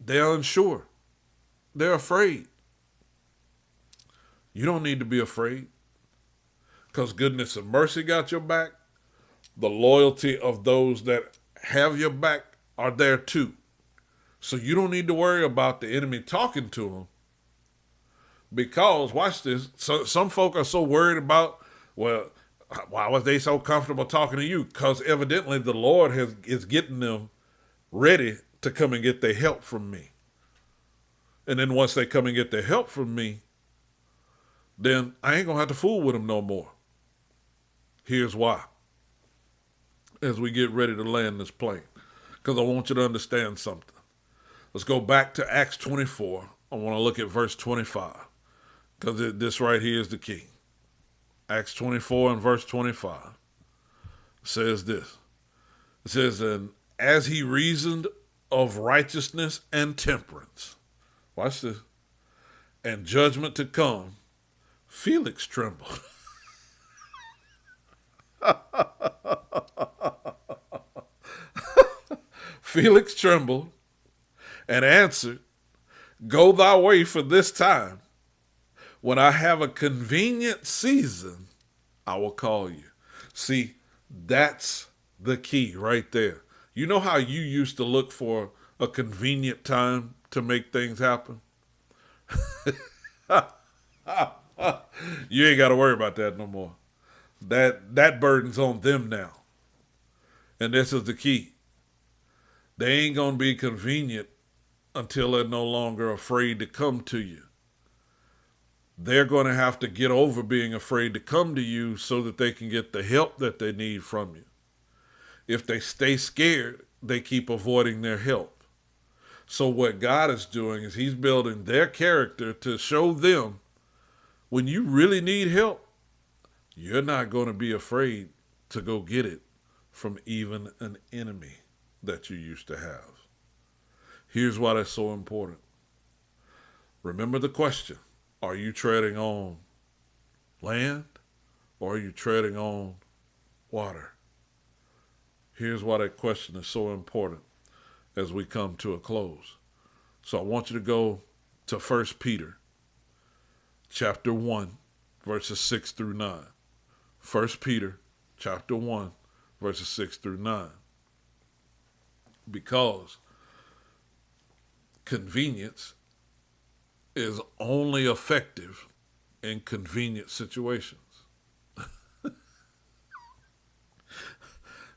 they're unsure. They're afraid. You don't need to be afraid. Because goodness and mercy got your back. The loyalty of those that have your back are there too. So you don't need to worry about the enemy talking to them. Because, watch this, so some folk are so worried about, well, why was they so comfortable talking to you? Because evidently the Lord is getting them ready to come and get their help from me. And then once they come and get their help from me, then I ain't going to have to fool with them no more. Here's why. As we get ready to land this plane. Because I want you to understand something. Let's go back to Acts 24. I want to look at verse 25. Because this right here is the key. Acts 24 and verse 25 says this. It says, and as he reasoned of righteousness and temperance, watch this, and judgment to come, Felix trembled. Felix trembled and answered, go thy way for this time. When I have a convenient season, I will call you. See, that's the key right there. You know how you used to look for a convenient time to make things happen? You ain't got to worry about that no more. That burden's on them now. And this is the key. They ain't going to be convenient until they're no longer afraid to come to you. They're going to have to get over being afraid to come to you so that they can get the help that they need from you. If they stay scared, they keep avoiding their help. So what God is doing is he's building their character to show them when you really need help, you're not going to be afraid to go get it from even an enemy that you used to have. Here's why that's so important. Remember the question: are you treading on land or are you treading on water? Here's why that question is so important as we come to a close. So I want you to go to 1 Peter chapter 1, verses 6 through 9. 1 Peter chapter 1, verses 6 through 9. Because convenience is only effective in convenient situations.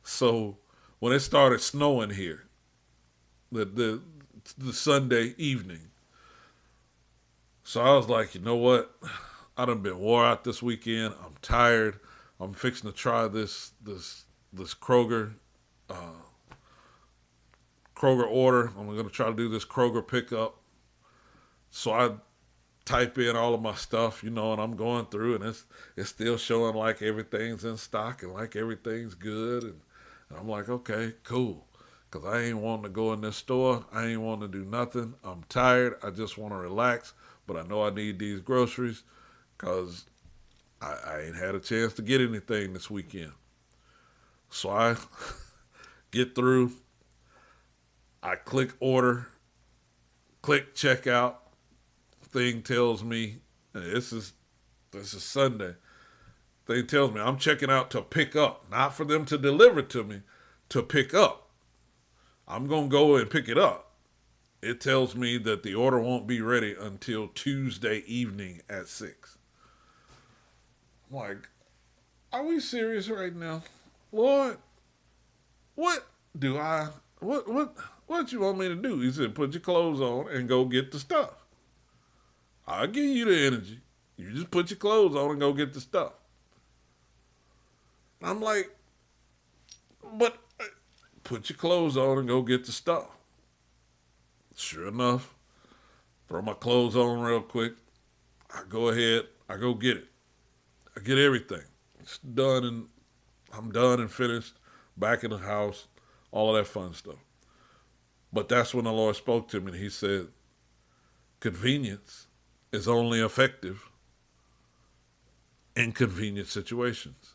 So when it started snowing here, the Sunday evening, so I was like, you know what? I done been wore out this weekend. I'm tired. I'm fixing to try this Kroger order. I'm going to try to do this Kroger pickup. So I type in all of my stuff, and I'm going through, and it's still showing like everything's in stock and like everything's good. And I'm like, okay, cool. Because I ain't wanting to go in this store. I ain't wanting to do nothing. I'm tired. I just want to relax. But I know I need these groceries because I ain't had a chance to get anything this weekend. So I get through. I click order, click checkout. Thing tells me, this is Sunday. Thing tells me I'm checking out to pick up, not for them to deliver to me, to pick up. I'm going to go and pick it up. It tells me that the order won't be ready until Tuesday evening at 6. I'm like, are we serious right now? Lord, what you want me to do? He said, put your clothes on and go get the stuff. I'll give you the energy. You just put your clothes on and go get the stuff. I'm like, but put your clothes on and go get the stuff. Sure enough, throw my clothes on real quick. I go ahead, I go get it. I get everything. It's done, and I'm done and finished, back in the house, all of that fun stuff. But that's when the Lord spoke to me, and he said, convenience is only effective in convenient situations.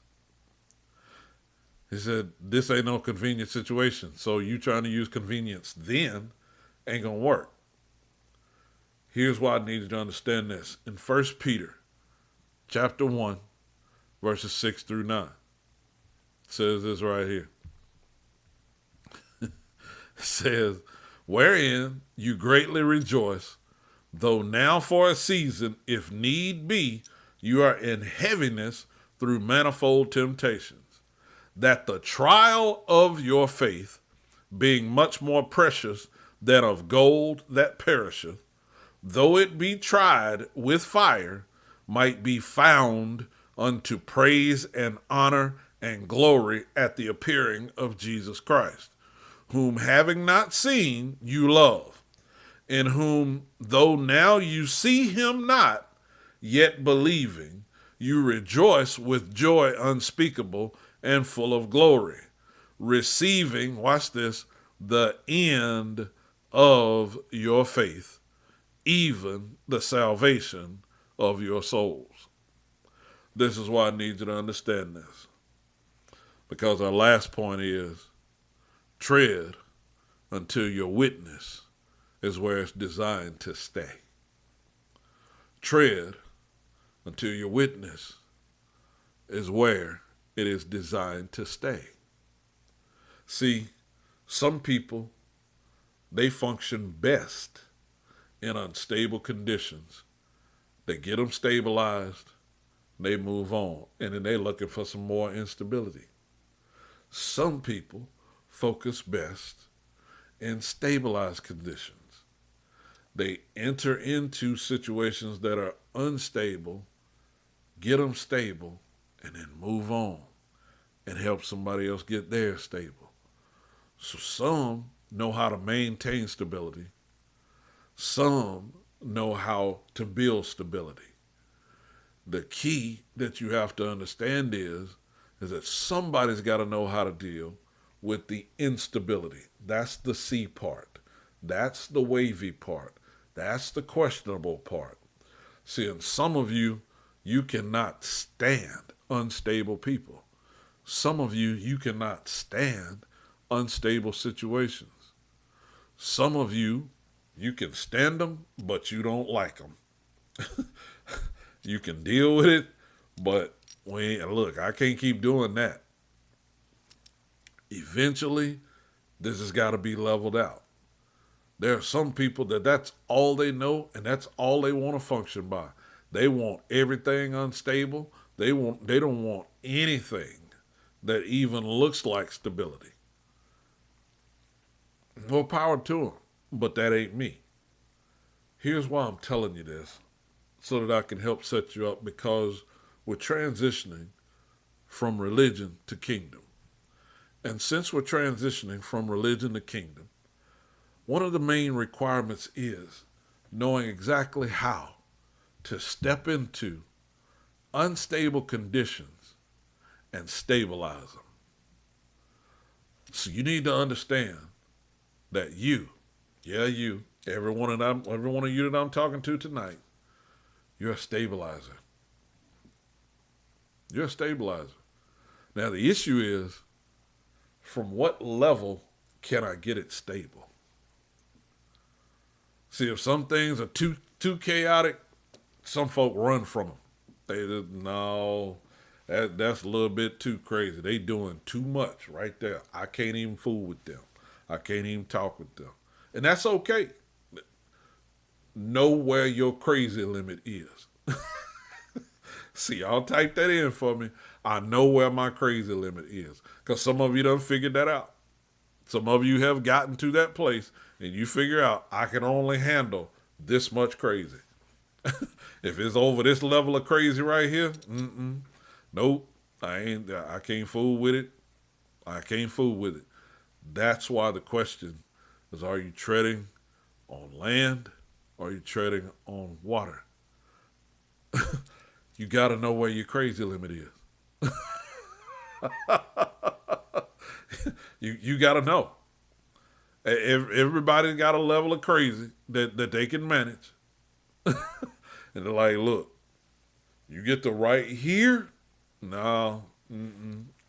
He said, this ain't no convenient situation, so you trying to use convenience then ain't going to work. Here's why I need you to understand this. In 1 Peter chapter 1, verses 6 through 9, it says this right here. It says, wherein you greatly rejoice, though now for a season, if need be, you are in heaviness through manifold temptations, that the trial of your faith, being much more precious than of gold that perisheth, though it be tried with fire, might be found unto praise and honor and glory at the appearing of Jesus Christ, whom having not seen you love, in whom, though now you see him not, yet believing, you rejoice with joy unspeakable and full of glory, receiving, watch this, the end of your faith, even the salvation of your souls. This is why I need you to understand this. Because our last point is, tread until your witness is where it's designed to stay. Tread until your witness is where it is designed to stay. See, some people, they function best in unstable conditions. They get them stabilized, they move on, and then they're looking for some more instability. Some people focus best in stabilized conditions. They enter into situations that are unstable, get them stable, and then move on and help somebody else get theirs stable. So some know how to maintain stability, Some know how to build stability. The key that you have to understand is that somebody's got to know how to deal with the instability. That's the C part. That's the wavy part. That's the questionable part. See, and some of you, you cannot stand unstable people. Some of you, you cannot stand unstable situations. Some of you, you can stand them, but you don't like them. You can deal with it, but look, I can't keep doing that. Eventually, this has got to be leveled out. There are some people that that's all they know and that's all they want to function by. They want everything unstable. They don't want anything that even looks like stability. More power to them, but that ain't me. Here's why I'm telling you this, so that I can help set you up, because we're transitioning from religion to kingdom. And since we're transitioning from religion to kingdom, one of the main requirements is knowing exactly how to step into unstable conditions and stabilize them. So you need to understand that you, every one of you that I'm talking to tonight, you're a stabilizer. You're a stabilizer. Now the issue is, from what level can I get it stable? See, if some things are too chaotic, some folk run from them. They just, no, that's a little bit too crazy. They doing too much right there. I can't even fool with them. I can't even talk with them. And that's okay. Know where your crazy limit is. See, y'all type that in for me. I know where my crazy limit is. Because some of you done figured that out. Some of you have gotten to that place and you figure out, I can only handle this much crazy. If it's over this level of crazy right here, nope, I can't fool with it. I can't fool with it. That's why the question is, are you treading on land or are you treading on water? You got to know where your crazy limit is. You got to know. Everybody's got a level of crazy that they can manage. And they're like, look, you get to right here? No,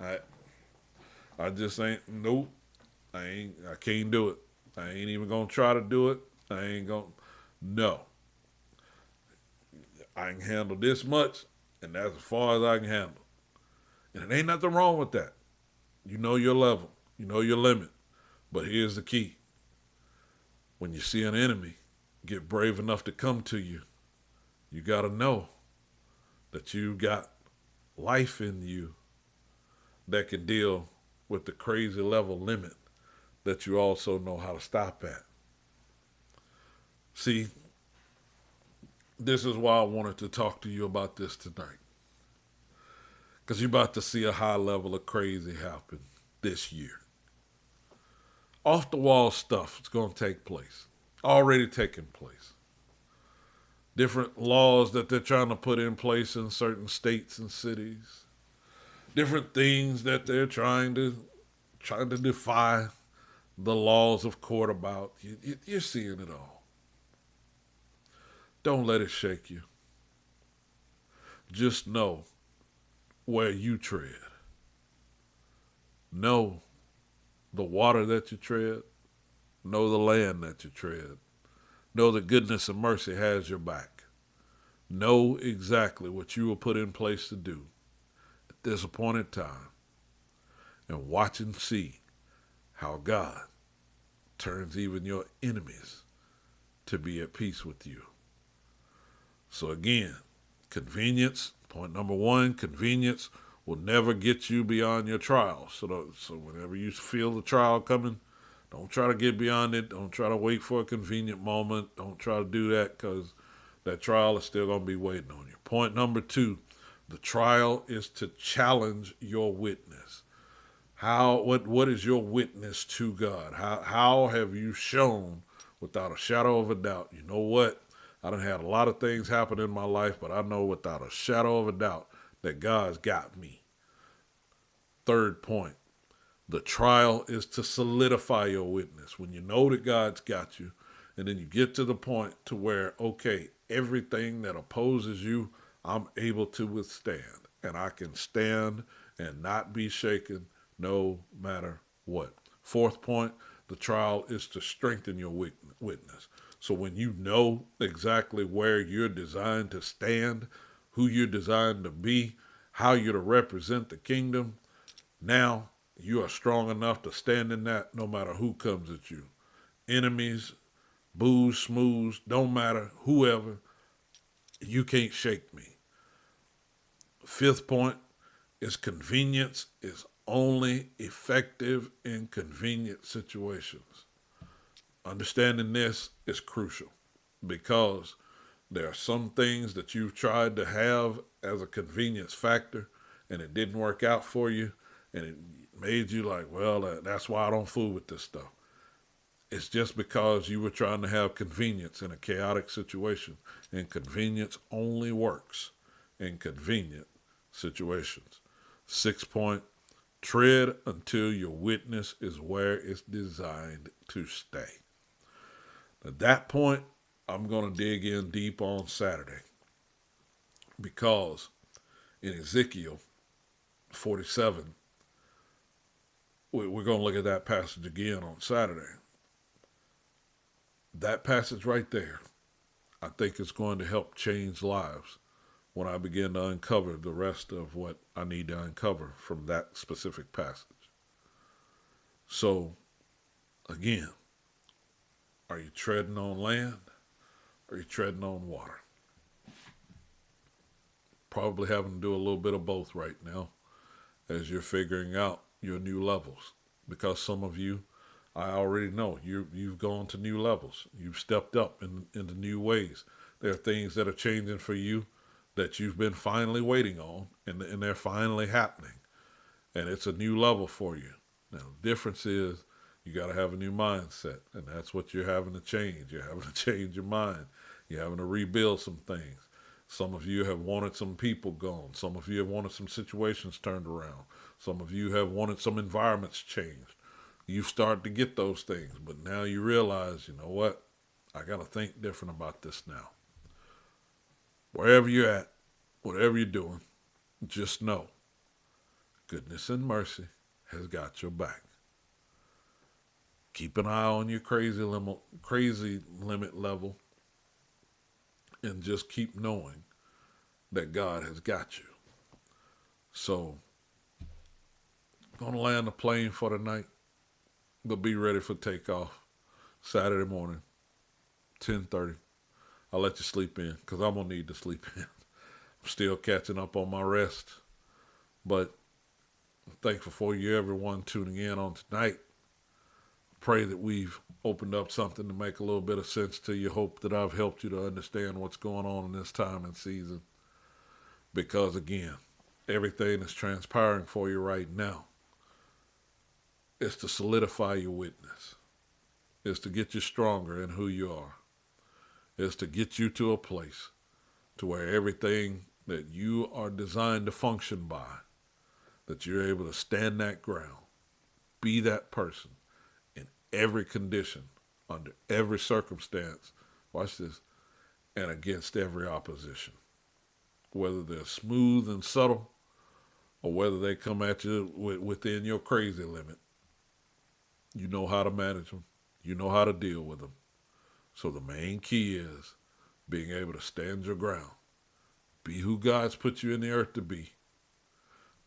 I just ain't, nope. I can't do it. I ain't even gonna try to do it. I ain't gonna, no. I can handle this much, and that's as far as I can handle. And it ain't nothing wrong with that. You know your level. You know your limit. But here's the key. When you see an enemy get brave enough to come to you, you got to know that you got life in you that can deal with the crazy level limit that you also know how to stop at. See, this is why I wanted to talk to you about this tonight. Because you're about to see a high level of crazy happen this year. Off the wall stuff is going to take place. Already taking place. Different laws that they're trying to put in place in certain states and cities. Different things that they're trying to defy the laws of court about. You're seeing it all. Don't let it shake you. Just know where you tread. Know the water that you tread. Know the land that you tread. Know that goodness and mercy has your back. Know exactly what you were put in place to do at this appointed time. And watch and see how God turns even your enemies to be at peace with you. So again, convenience, point number one, convenience will never get you beyond your trial. So whenever you feel the trial coming, don't try to get beyond it. Don't try to wait for a convenient moment. Don't try to do that, because that trial is still going to be waiting on you. Point number two, the trial is to challenge your witness. What is your witness to God? How have you shown without a shadow of a doubt, you know what? I done had a lot of things happen in my life, but I know without a shadow of a doubt that God's got me. Third point, the trial is to solidify your witness. When you know that God's got you, and then you get to the point to where, okay, everything that opposes you, I'm able to withstand. And I can stand and not be shaken no matter what. Fourth point, the trial is to strengthen your witness. So when you know exactly where you're designed to stand, who you're designed to be, how you're to represent the kingdom, now you are strong enough to stand in that no matter who comes at you. Enemies, booze, smooze, don't matter, whoever, you can't shake me. Fifth point is convenience is only effective in convenient situations. Understanding this is crucial because there are some things that you've tried to have as a convenience factor and it didn't work out for you and it made you like, well, that's why I don't fool with this stuff. It's just because you were trying to have convenience in a chaotic situation, and convenience only works in convenient situations. 6 point, tread until your witness is where it's designed to stay. At that point, I'm going to dig in deep on Saturday because in Ezekiel 47, we're going to look at that passage again on Saturday. That passage right there, I think is going to help change lives when I begin to uncover the rest of what I need to uncover from that specific passage. So, again, are you treading on land or are you treading on water? Probably having to do a little bit of both right now as you're figuring out your new levels. Because some of you, I already know, you've gone to new levels. You've stepped up into new ways. There are things that are changing for you that you've been finally waiting on, and they're finally happening. And it's a new level for you. Now, the difference is you got to have a new mindset, and that's what you're having to change. You're having to change your mind. You're having to rebuild some things. Some of you have wanted some people gone. Some of you have wanted some situations turned around. Some of you have wanted some environments changed. You've started to get those things, but now you realize, you know what? I got to think different about this now. Wherever you're at, whatever you're doing, just know goodness and mercy has got your back. Keep an eye on your crazy limit level and just keep knowing that God has got you. So, going to land the plane for tonight, but be ready for takeoff Saturday morning, 10:30. I'll let you sleep in because I'm going to need to sleep in. I'm still catching up on my rest, but I'm thankful for you, everyone, tuning in on tonight. Pray that we've opened up something to make a little bit of sense to you. Hope that I've helped you to understand what's going on in this time and season. Because, again, everything that's transpiring for you right now is to solidify your witness. Is to get you stronger in who you are. Is to get you to a place to where everything that you are designed to function by, that you're able to stand that ground, be that person in every condition, under every circumstance, watch this, and against every opposition. Whether they're smooth and subtle or whether they come at you within your crazy limit, you know how to manage them. You know how to deal with them. So the main key is being able to stand your ground. Be who God's put you in the earth to be.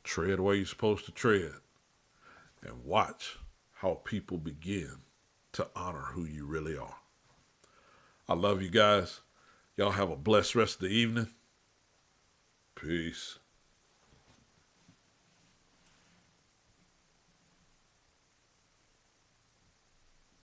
Tread where you're supposed to tread. And watch how people begin to honor who you really are. I love you guys. Y'all have a blessed rest of the evening. Peace.